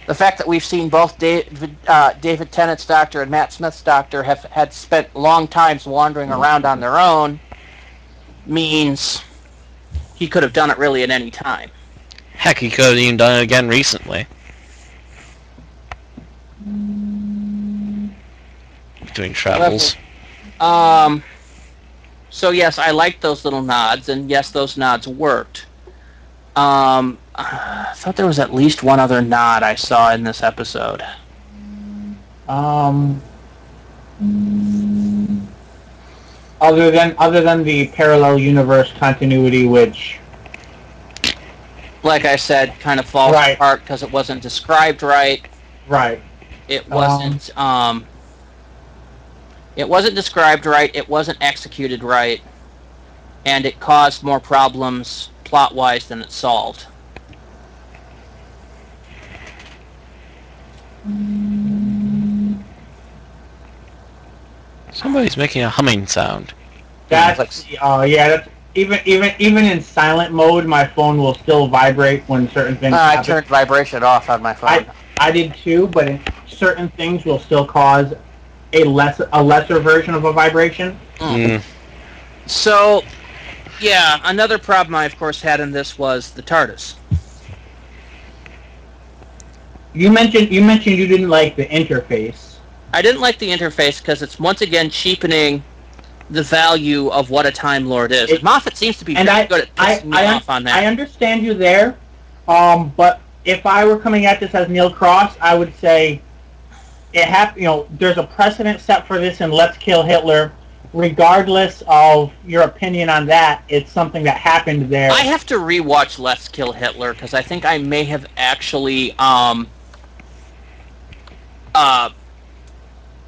The fact that we've seen both David Tennant's Doctor and Matt Smith's Doctor had spent long times wandering around on their own means he could have done it really at any time. Heck, he could have even done it again recently. Doing travels. So yes, I liked those little nods, and yes, those nods worked. I thought there was at least one other nod I saw in this episode. Other than the parallel universe continuity, which, like I said, kind of falls apart because it wasn't described right. Right. It wasn't. It wasn't described right. It wasn't executed right, and it caused more problems plot-wise than it solved. Somebody's making a humming sound. That's that's even in silent mode, my phone will still vibrate when certain things happen. I turned vibration off on my phone. I did too, but certain things will still cause a lesser version of a vibration. So, yeah, another problem I of course had in this was the TARDIS. You mentioned you didn't like the interface. I didn't like the interface because it's once again cheapening the value of what a Time Lord is. Moffat seems to be very good at pissing me off on that. I understand you there, but if I were coming at this as Neil Cross, I would say there's a precedent set for this in Let's Kill Hitler. Regardless of your opinion on that, it's something that happened there. I have to rewatch Let's Kill Hitler because I think I may have actually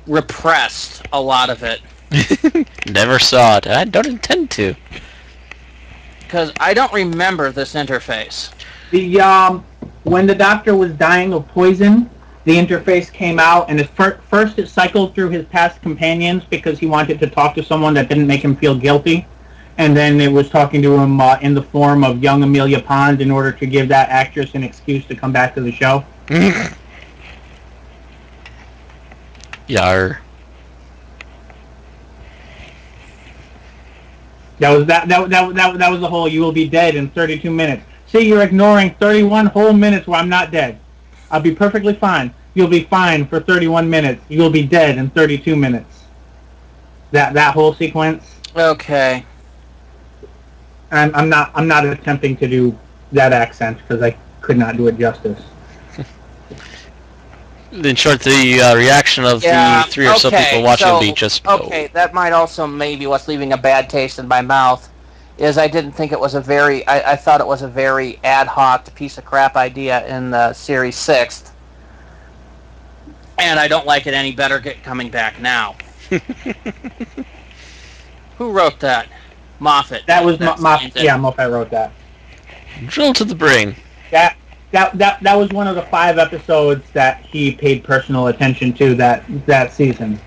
repressed a lot of it. Never saw it. I don't intend to. Because I don't remember this interface. When the Doctor was dying of poison, the interface came out, and first it cycled through his past companions because he wanted to talk to someone that didn't make him feel guilty, and then it was talking to him in the form of young Amelia Pond in order to give that actress an excuse to come back to the show. Yar. That was the whole "you will be dead in 32 minutes." See, you're ignoring 31 whole minutes where I'm not dead. I'll be perfectly fine. You'll be fine for 31 minutes. You'll be dead in 32 minutes. That whole sequence. Okay. And I'm not attempting to do that accent because I could not do it justice. In short, the reaction of the three or so people watching will be just... Okay, that might also maybe what's leaving a bad taste in my mouth, is I didn't think it was a very... I thought it was a very ad hoc piece of crap idea in the Series 6th. And I don't like it any better coming back now. Who wrote that? Moffat. That was Moffat. Yeah, Moffat wrote that. Drill to the brain. That was one of the 5 episodes that he paid personal attention to that season.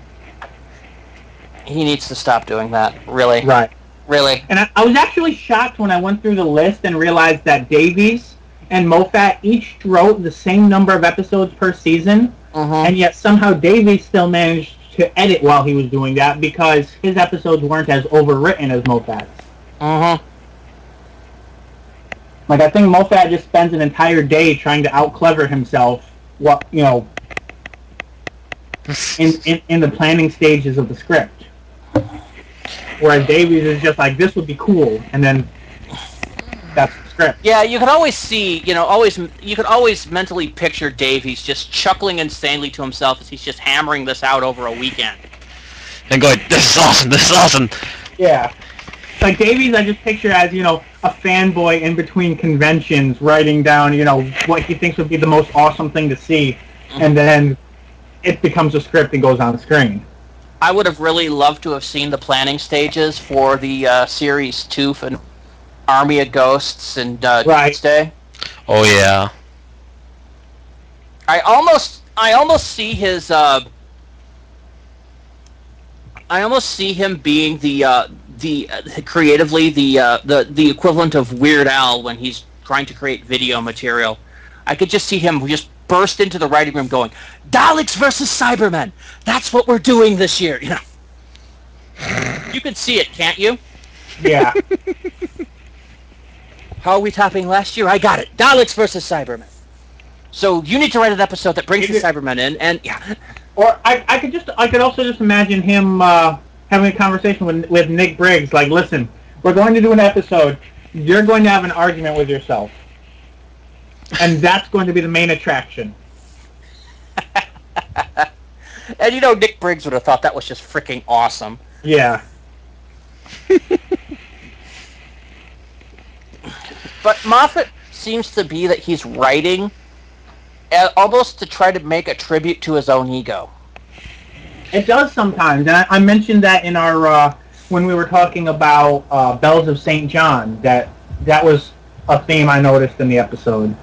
He needs to stop doing that. Really. Right. Really. And I was actually shocked when I went through the list and realized that Davies and Moffat each wrote the same number of episodes per season, and yet somehow Davies still managed to edit while he was doing that because his episodes weren't as overwritten as Moffat's. Like, I think Moffat just spends an entire day trying to out-clever himself, in the planning stages of the script. Whereas Davies is just like, this would be cool, and then that's the script. Yeah, you could always see, you could always mentally picture Davies just chuckling insanely to himself as he's just hammering this out over a weekend. And going, this is awesome, this is awesome. Yeah. like Davies, I just picture as, you know, a fanboy in between conventions writing down, you know, what he thinks would be the most awesome thing to see, and then it becomes a script and goes on screen. I would have really loved to have seen the planning stages for the Series 2 for Army of Ghosts and Doomsday. Oh yeah. I almost see his. I almost see him being the creatively the equivalent of Weird Al when he's trying to create video material. I could just see him just burst into the writing room going, Daleks versus Cybermen. That's what we're doing this year. You know. You can see it, can't you? Yeah. How are we topping last year? I got it. Daleks versus Cybermen. So you need to write an episode that brings the Cybermen in, and yeah. Or I could also just imagine him having a conversation with Nick Briggs. Like, listen, we're going to do an episode. You're going to have an argument with yourself, and that's going to be the main attraction. And you know, Nick Briggs would have thought that was just freaking awesome. Yeah. But Moffat seems to be that he's writing almost to try to make a tribute to his own ego. It does sometimes, and I mentioned that in our when we were talking about Bells of St. John. That was a theme I noticed in the episode.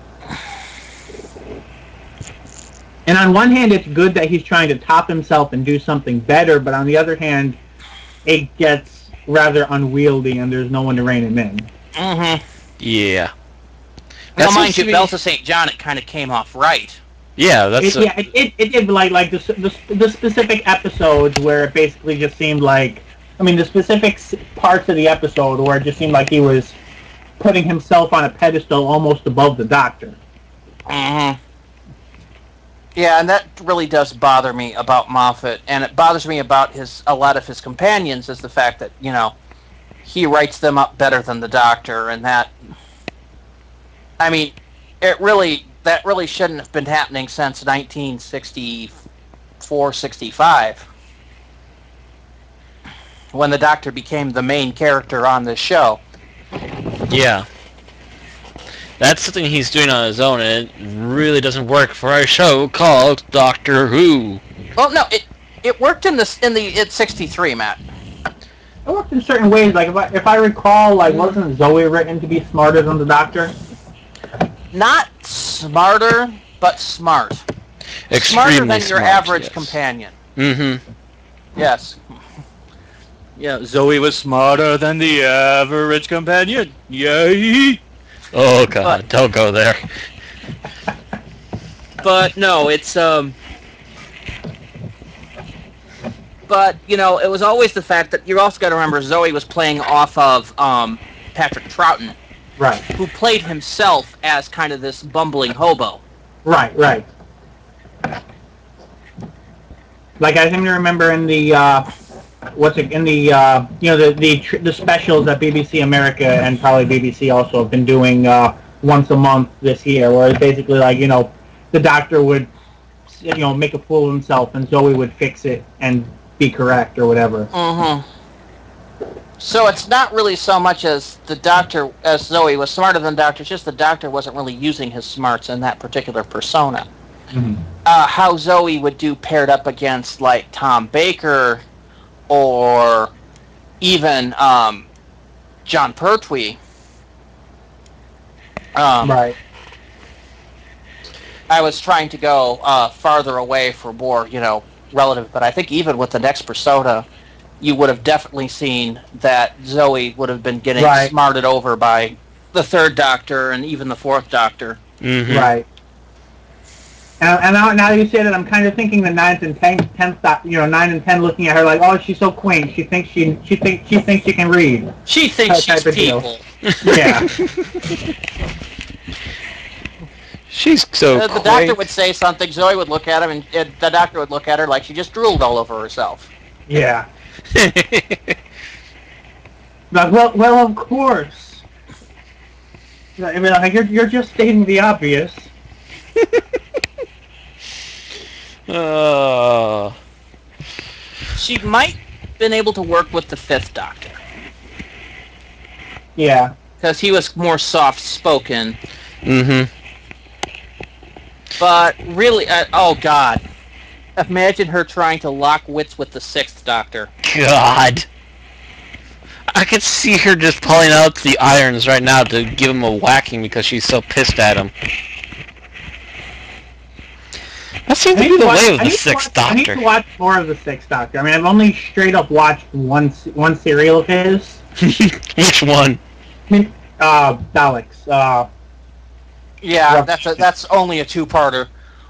And on one hand, it's good that he's trying to top himself and do something better, but on the other hand, it gets rather unwieldy, and there's no one to rein him in. Mm-hmm. Yeah. Now, mind you, Bells of St. John, it kind of came off right. Yeah, that's it did like the specific episodes where it basically just seemed like, I mean, the specific parts of the episode where it just seemed like he was putting himself on a pedestal almost above the Doctor. Mm-hmm. Yeah, and that really does bother me about Moffat, and it bothers me about a lot of his companions, is the fact that, you know, he writes them up better than the Doctor, and that, I mean, that really shouldn't have been happening since 1964-65, when the Doctor became the main character on this show. Yeah. That's something he's doing on his own, and it really doesn't work for a show called Doctor Who. Well, no, it worked in 63, Matt. It worked in certain ways. Like if I recall, like wasn't Zoe written to be smarter than the Doctor? Not smarter, but smart. Extremely smarter than your smart, average yes. companion. Mm-hmm. Yes. Yeah, Zoe was smarter than the average companion. Yay! Oh God, don't go there. But no, it's But you know, it was always the fact that you also got to remember Zoe was playing off of Patrick Troughton, Right. who played himself as kind of this bumbling hobo. Right. Like I seem to remember in the the specials that BBC America and probably BBC also have been doing once a month this year, where it's basically like, you know, the Doctor would, you know, make a fool of himself and Zoe would fix it and be correct or whatever. Mm-hmm. So it's not really so much as Zoe was smarter than the Doctor, it's just the Doctor wasn't really using his smarts in that particular persona. Mm-hmm. How Zoe would do paired up against, like, Tom Baker or even John Pertwee. Right. I was trying to go farther away for more, you know, relative, but I think even with the next persona, you would have definitely seen that Zoe would have been getting smarted over by the third Doctor and even the fourth Doctor. Mm-hmm. Right. And now that you say that, I'm kind of thinking the 9th and 10th, you know, 9 and 10 looking at her like, oh, she's so quaint. She thinks she can read. She thinks she's people. Yeah. She's so The Doctor would say something, Zoe would look at him, and the Doctor would look at her like she just drooled all over herself. Yeah. Like, well, of course. I mean, like, you're just stating the obvious. She might have been able to work with the fifth Doctor. Yeah. Because he was more soft-spoken. Mm-hmm. But really, oh God. Imagine her trying to lock wits with the Sixth Doctor. God. I could see her just pulling out the irons right now to give him a whacking because she's so pissed at him. That seems to be the way of the Sixth Doctor. I need to watch more of the Sixth Doctor. I mean, I've only straight up watched one serial of his. Which one? I mean, Daleks. Yeah, that's only a two-parter.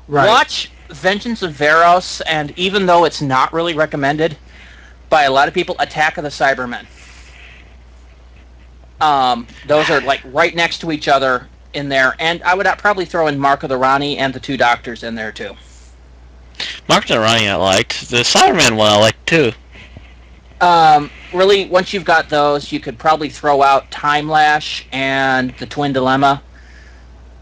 Right. Watch Vengeance of Varos, and even though it's not really recommended by a lot of people, Attack of the Cybermen. Those are like right next to each other in there, and I would probably throw in Mark of the Rani and the Two Doctors in there too. Mark of the Rani I liked. The Cyberman one I liked too. Really, once you've got those, you could probably throw out Time Lash and the Twin Dilemma,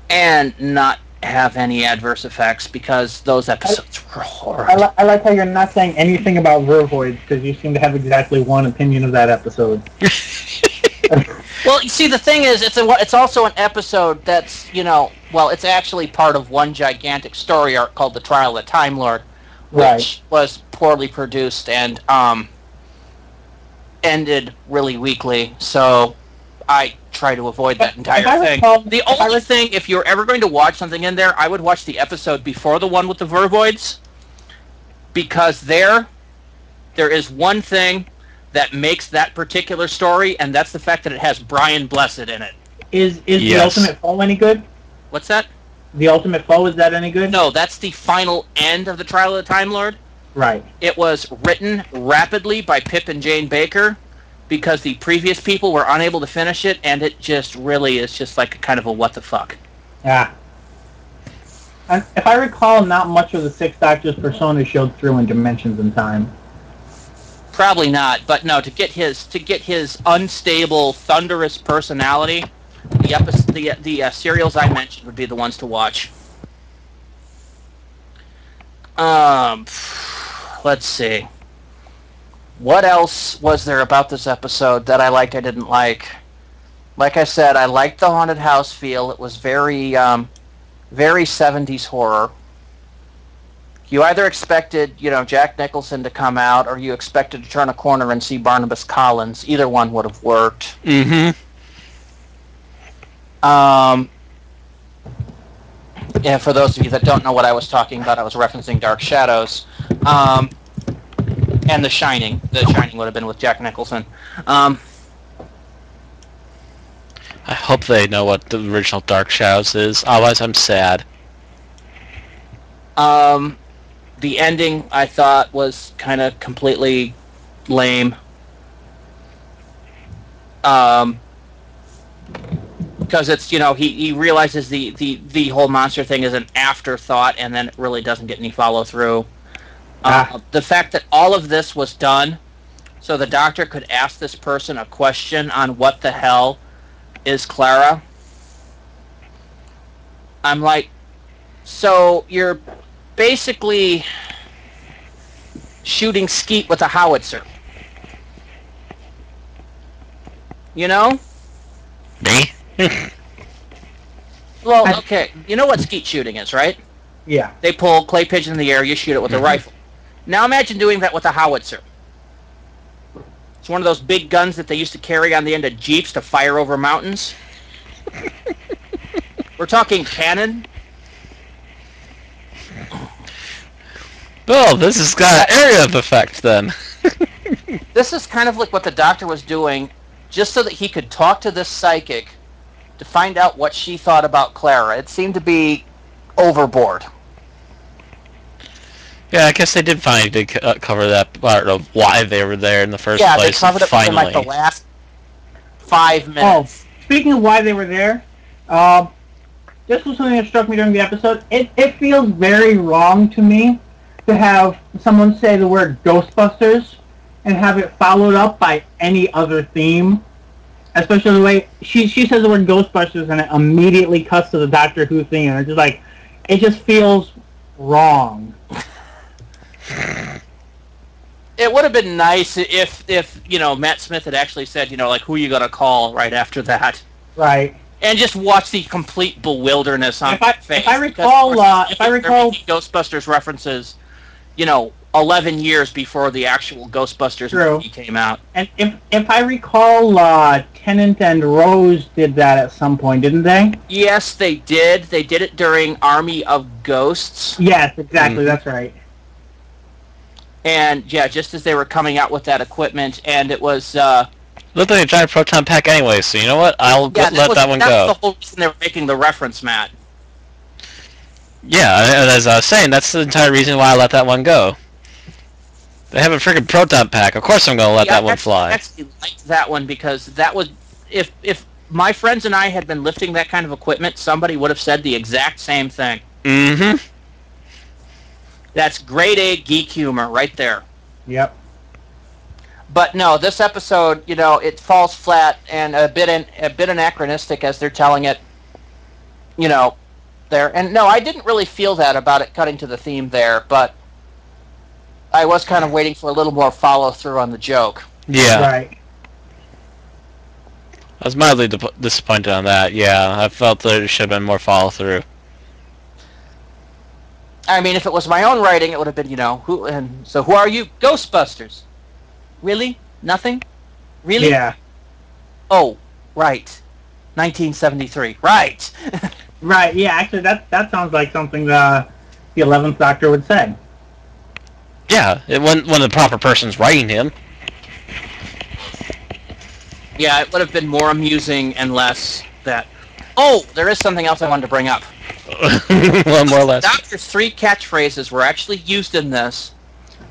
and not have any adverse effects because those episodes were horrible. I like how you're not saying anything about Vervoids because you seem to have exactly one opinion of that episode. Well, you see, the thing is, it's also an episode that's, it's actually part of one gigantic story arc called The Trial of the Time Lord, which was poorly produced and ended really weakly, so I try to avoid that entire thing. The only thing, if you're ever going to watch something in there, I would watch the episode before the one with the Vervoids, because there is one thing that makes that particular story, and that's the fact that it has Brian Blessed in it. Is the Ultimate Foe any good? What's that? The Ultimate Foe, is that any good? No, that's the final end of the Trial of the Time Lord. Right. It was written rapidly by Pip and Jane Baker because the previous people were unable to finish it, and it just really is just like a kind of a what the fuck. Yeah. And if I recall, not much of the Sixth Doctor's persona showed through in Dimensions in Time. Probably not, but no. To get his unstable, thunderous personality, the serials I mentioned would be the ones to watch. Let's see. What else was there about this episode that I liked? I didn't like. Like I said, I liked the haunted house feel. It was very 70s horror. You either expected, Jack Nicholson to come out, or you expected to turn a corner and see Barnabas Collins. Either one would have worked. Mm-hmm. Yeah, for those of you that don't know what I was talking about, I was referencing Dark Shadows. And The Shining. The Shining would have been with Jack Nicholson. I hope they know what the original Dark Shadows is. Otherwise, I'm sad. The ending, I thought, was kind of completely lame. Because it's, he realizes the whole monster thing is an afterthought, and then it really doesn't get any follow-through. The fact that all of this was done so the Doctor could ask this person a question on what the hell is Clara. I'm like, so you're basically shooting skeet with a howitzer. Me? Well, okay. You know what skeet shooting is, right? Yeah. They pull clay pigeon in the air, you shoot it with a rifle. Now imagine doing that with a howitzer. It's one of those big guns that they used to carry on the end of Jeeps to fire over mountains. We're talking cannon. Well, this has got an area of effect then. This is kind of like what the Doctor was doing just so that he could talk to this psychic to find out what she thought about Clara. It seemed to be overboard. Yeah, I guess they did finally cover that part of why they were there in the first place. Yeah, they covered it within like the last 5 minutes. Oh, speaking of why they were there, this was something that struck me during the episode. It feels very wrong to me to have someone say the word Ghostbusters and have it followed up by any other theme. Especially the way she says the word Ghostbusters and it immediately cuts to the Doctor Who theme, and it's just like, it just feels wrong. It would have been nice if Matt Smith had actually said, like, who are you going to call right after that? Right. And just watch the complete bewilderness on his face. If I recall, Ghostbusters references, 11 years before the actual Ghostbusters movie came out. And if I recall, Tennant and Rose did that at some point, didn't they? Yes, they did. They did it during Army of Ghosts. Yes, exactly. That's right. And yeah, just as they were coming out with that equipment, and it was looked like a giant proton pack anyway. So you know what? I'll let that one go. That's the whole reason they were making the reference, Matt. Yeah, as I was saying, that's the entire reason why I let that one go. They have a freaking proton pack. Of course I'm going to let that one fly. I actually liked that one because that was... If my friends and I had been lifting that kind of equipment, somebody would have said the exact same thing. Mm-hmm. That's grade A geek humor right there. Yep. But no, this episode, it falls flat and a bit anachronistic as they're telling it, there. And no, I didn't really feel that about it cutting to the theme there, but I was kind of waiting for a little more follow-through on the joke. Yeah. Right. I was mildly disappointed on that, yeah. I felt there should have been more follow-through. I mean, if it was my own writing, it would have been, who are you? Ghostbusters. Really? Nothing? Really? Yeah. Oh, right. 1973. Right. Right, yeah, actually that sounds like something the 11th Doctor would say. Yeah, when the proper person's writing him. Yeah, it would have been more amusing and less that... Oh, there is something else I wanted to bring up. Well, more or less. Doctor's 3 catchphrases were actually used in this,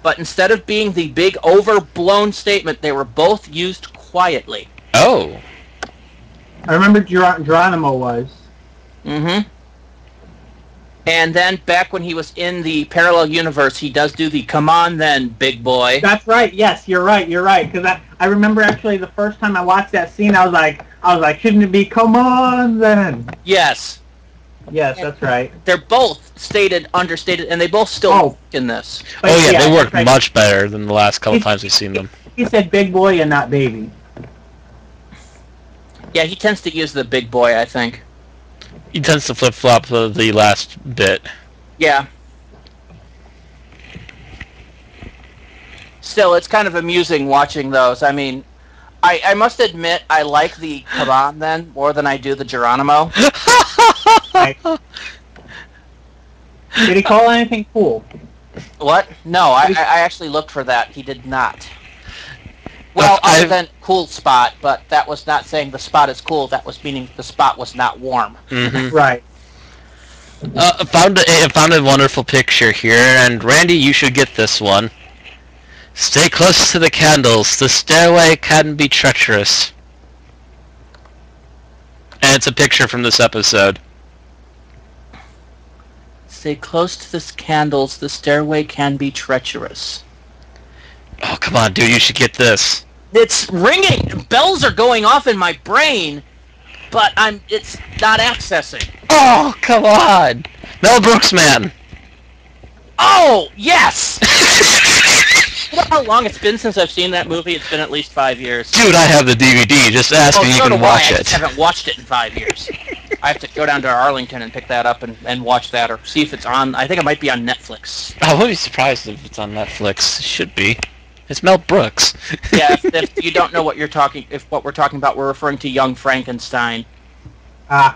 but instead of being the big overblown statement, they were both used quietly. Oh. I remember Geronimo was. Mm-hmm. And then back when he was in the parallel universe, he does do the "Come on then, big boy." That's right. Yes, you're right. Because I remember actually the first time I watched that scene, I was like, shouldn't it be "Come on then"? Yes. Yes, that's right. They're both understated, and they both still work in this. But they work much better than the last couple times we've seen them. He said "big boy" and not "baby." Yeah, he tends to use the "big boy," I think. He tends to flip-flop the last bit. Yeah. Still, it's kind of amusing watching those. I mean, I must admit, I like the "Come on then" more than I do the Geronimo. Right. Did he call anything cool? What? No, I actually looked for that. He did not. Well, other than cool spot, but that was not saying the spot is cool. That was meaning the spot was not warm. Mm-hmm. Right. I found a wonderful picture here, and Randy, you should get this one. Stay close to the candles. The stairway can be treacherous. And it's a picture from this episode. Stay close to the candles. The stairway can be treacherous. Oh, come on, dude, you should get this. It's ringing. Bells are going off in my brain, but it's not accessing. Oh, come on. Mel Brooks, man. Oh, yes! You know how long it's been since I've seen that movie? It's been at least 5 years. Dude, I have the DVD. Just ask me, you can watch it. I haven't watched it in 5 years. I have to go down to Arlington and pick that up and watch that, or see if it's on. I think it might be on Netflix. I wouldn't be surprised if it's on Netflix. It should be. It's Mel Brooks. Yeah, if you don't know what we're talking about, we're referring to Young Frankenstein. I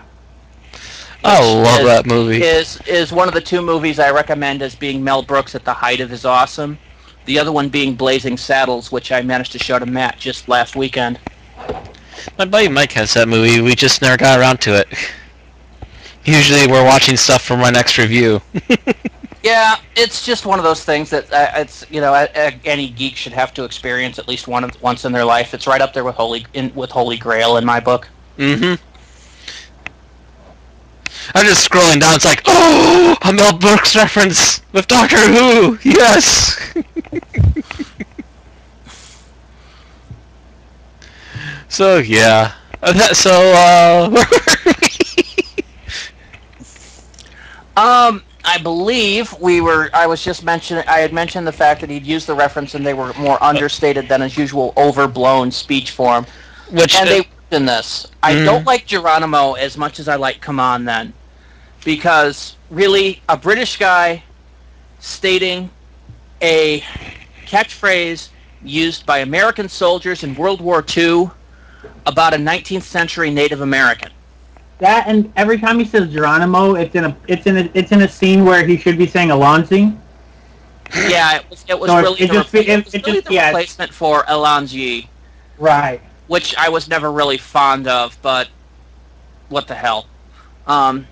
love that movie. Is one of the 2 movies I recommend as being Mel Brooks at the height of his awesome. The other one being Blazing Saddles, which I managed to show to Matt just last weekend. My buddy Mike has that movie. We just never got around to it. Usually we're watching stuff for my next review. Yeah, it's just one of those things that any geek should have to experience at least once in their life. It's right up there with Holy Grail in my book. Mm-hmm. I'm just scrolling down. It's like, oh, a Mel Brooks reference with Doctor Who. Yes. So yeah. I believe I had mentioned the fact that he'd used the reference and they were more understated than his usual overblown speech form. And they worked in this. I don't like Geronimo as much as I like Come On Then. Because, really, a British guy stating a catchphrase used by American soldiers in World War II about a 19th century Native American. That, and every time he says Geronimo, it's in a scene where he should be saying Alonzi. Yeah, it was really the replacement for Alonzi. Right. Which I was never really fond of, but what the hell. And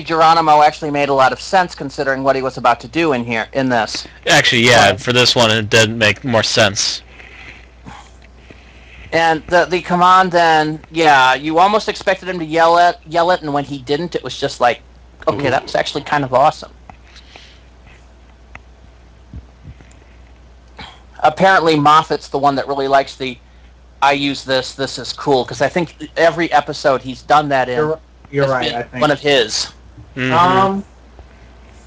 Geronimo actually made a lot of sense considering what he was about to do in this. Actually, yeah, for this one it did make more sense. And the Come On Then, yeah, you almost expected him to yell it, and when he didn't, it was just like, okay, that was actually kind of awesome. Apparently, Moffat's the one that really likes the "I use this is cool," because I think every episode he's done that in. You're right. I think one of his.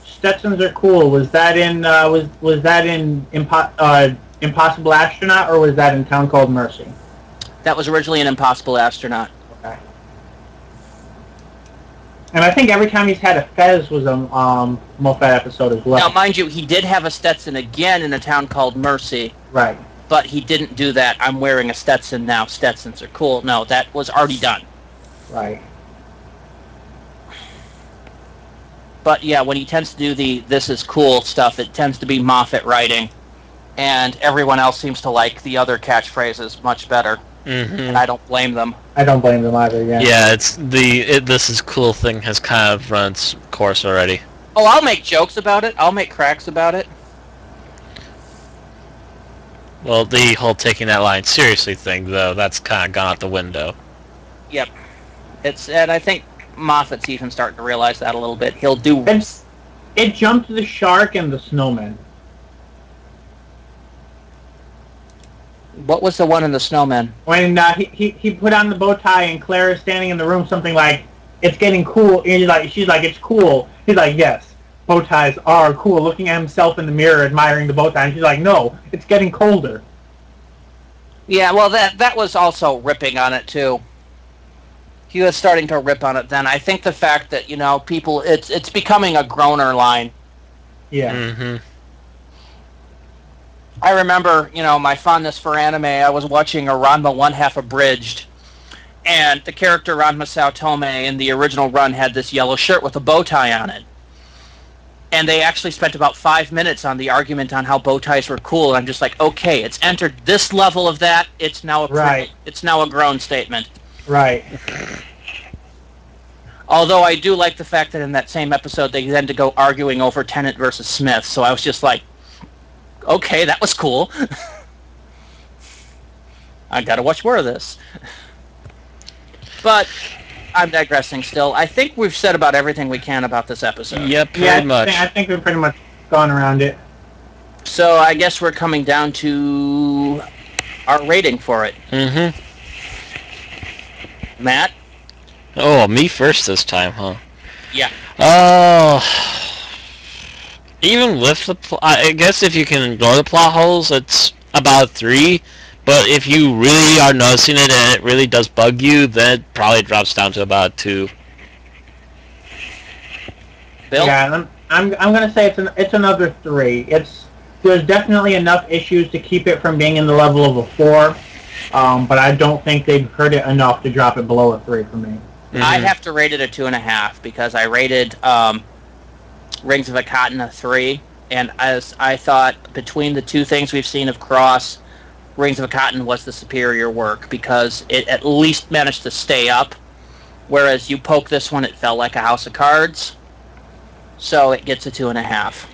Stetsons are cool. Was that in Impossible Astronaut, or was that in Town Called Mercy? That was originally an Impossible Astronaut. Okay. And I think every time he's had a Fez was a Moffat episode as well. Now, mind you, he did have a Stetson again in A Town Called Mercy. Right. But he didn't do that. I'm wearing a Stetson now. Stetsons are cool. No, that was already done. Right. But yeah, when he tends to do the "this is cool" stuff, it tends to be Moffat writing, and everyone else seems to like the other catchphrases much better. And I don't blame them. I don't blame them either. Yeah. Yeah, it's "this is cool" thing has kind of run its course already. Oh, I'll make jokes about it. I'll make cracks about it. Well, the whole taking that line seriously thing, though, that's kind of gone out the window. Yep. And I think Moffat's even starting to realize that a little bit. He'll do... It jumped the shark and the snowman. What was the one in the snowman? When he put on the bow tie and Claire is standing in the room, something like, "It's getting cool." And she's like, "It's cool." He's like, "Yes, bow ties are cool." Looking at himself in the mirror, admiring the bow tie. And she's like, "No, it's getting colder." Yeah, well, that was also ripping on it, too. He was starting to rip on it then. I think the fact that, people, it's becoming a groaner line. Yeah. I remember, my fondness for anime. I was watching a Ranma 1/2 Abridged, and the character Ranma Saotome in the original run had this yellow shirt with a bow tie on it. And they actually spent about 5 minutes on the argument on how bow ties were cool. And I'm just like, okay, it's entered this level of that. It's now It's now a grown statement. Right. Although I do like the fact that in that same episode they then to go arguing over Tennant versus Smith. So I was just like, okay, that was cool. I gotta watch more of this. But I'm digressing still. I think we've said about everything we can about this episode. Yep, pretty much. I think we've pretty much gone around it. So I guess we're coming down to our rating for it. Matt? Oh, me first this time, huh? Yeah. Even with the I guess if you can ignore the plot holes, it's about 3. But if you really are noticing it and it really does bug you, then it probably drops down to about 2. Bill? Yeah, I'm gonna say it's another 3. There's definitely enough issues to keep it from being in the level of a 4, but I don't think they've hurt it enough to drop it below a 3 for me. I'd have to rate it a 2.5 because I rated Rings of Akaten a 3, and as I thought between the two things we've seen of Cross, Rings of Akaten was the superior work because it at least managed to stay up, whereas you poke this one, it felt like a house of cards, so it gets a 2.5.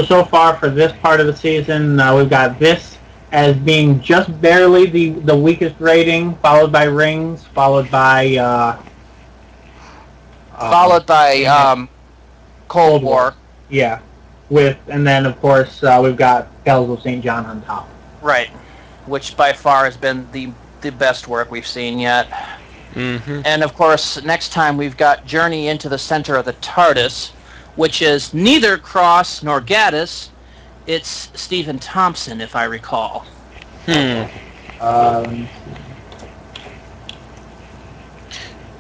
So far for this part of the season, we've got this as being just barely the weakest rating, followed by Rings, followed by Cold War. Yeah, and then of course we've got Bells of St. John on top. Right, which by far has been the the best work we've seen yet. Mm-hmm. And of course, next time we've got Journey into the Center of the TARDIS, which is neither Cross nor Gaddis. It's Stephen Thompson, if I recall.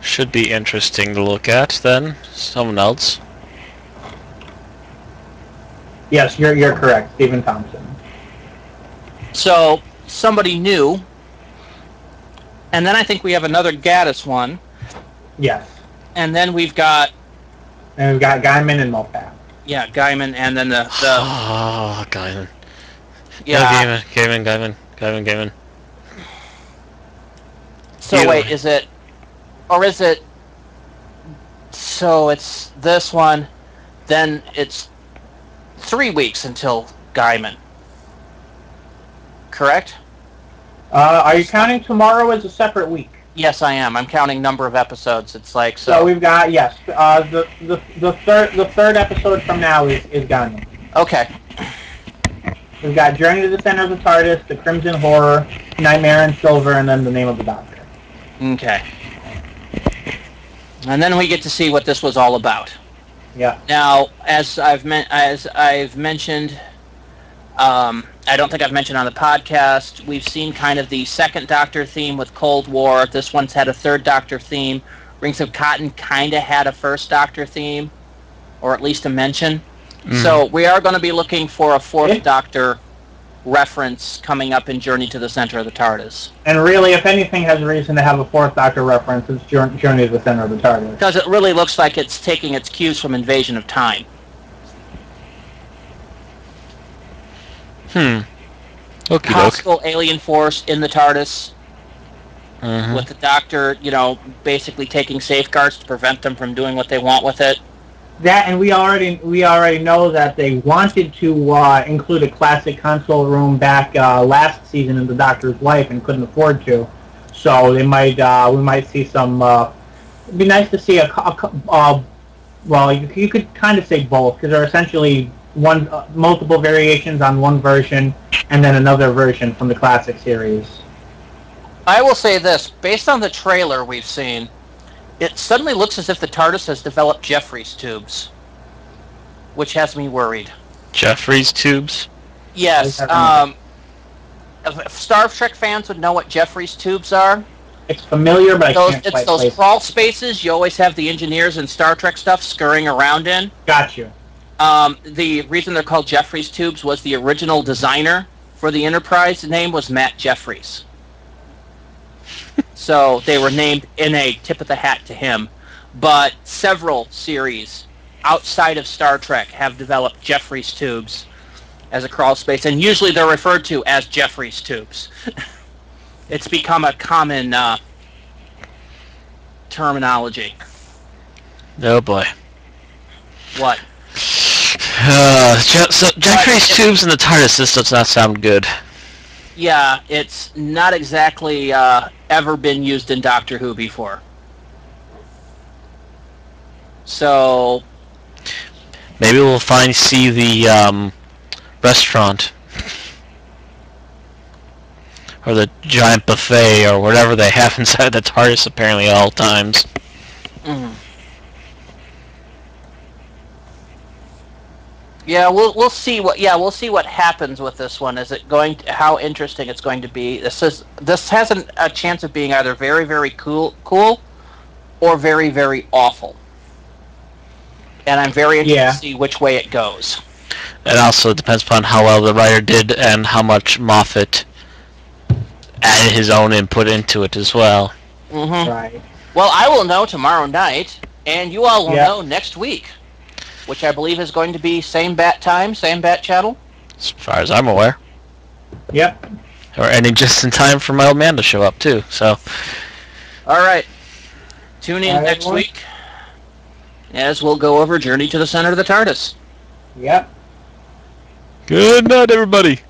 Should be interesting to look at then. Someone else. Yes, you're correct, Stephen Thompson. So somebody new, and then I think we have another Gaddis one. Yes. And then we've got Gaiman and Moffat. Yeah, Gaiman, and then the Oh, Gaiman. yeah. No, Gaiman. So You- wait, is it, or is it? So it's this one, then it's 3 weeks until Gaiman. Correct? Are you counting tomorrow as a separate week? Yes, I am. I'm counting number of episodes. It's like So we've got the third episode from now is Gaiman. Okay. We've got Journey to the Center of the TARDIS, The Crimson Horror, Nightmare in Silver, and then The Name of the Doctor. Okay. And then we get to see what this was all about. Yeah. Now, as I've mentioned, I don't think I've mentioned on the podcast, we've seen kind of the second Doctor theme with Cold War. This one's had a third Doctor theme. Rings of Cotton kind of had a first Doctor theme, or at least a mention. So we are going to be looking for a fourth Doctor reference coming up in Journey to the Center of the TARDIS. And really, if anything has a reason to have a fourth Doctor reference, it's Journey to the Center of the TARDIS. Because it really looks like it's taking its cues from Invasion of Time. Okie doke. Hostile alien force in the TARDIS, Mm-hmm. with the Doctor, basically taking safeguards to prevent them from doing what they want with it. That, and we already know that they wanted to include a classic console room back last season in the Doctor's life and couldn't afford to. So we might see some. It'd be nice to see you could kind of say both, because they're essentially multiple variations on one version and then another version from the classic series. I will say this, based on the trailer we've seen, it suddenly looks as if the TARDIS has developed Jeffries tubes, which has me worried. Jeffries tubes? Yes, if Star Trek fans would know what Jeffries tubes are. It's familiar, but I can't quite It's those place crawl spaces you always have the engineers and Star Trek stuff scurrying around in. it. Got you. The reason they're called Jeffries tubes was the original designer for the Enterprise name was Matt Jeffries. So they were named in a tip of the hat to him. But several series outside of Star Trek have developed Jeffries tubes as a crawl space, and usually they're referred to as Jeffries tubes. It's become a common terminology. Oh boy. What? Jeffries tubes in the TARDIS, this does not sound good. Yeah, it's not exactly ever been used in Doctor Who before. So maybe we'll see the restaurant. Or the giant buffet, or whatever they have inside the TARDIS apparently at all times. Yeah, we'll see what happens with this one. Is it going to, how interesting it's going to be? This has a chance of being either very, very cool or very, very awful. And I'm very interested to see which way it goes. It also depends upon how well the writer did and how much Moffat added his own input into it as well. Mm-hmm. Right. Well, I will know tomorrow night, and you all will know next week, which I believe is going to be same bat time, same bat channel. As far as I'm aware. Yep. Or ending just in time for my old man to show up too. So. All right. Tune in next week as we'll go over Journey to the Center of the TARDIS. Yep. Good night, everybody.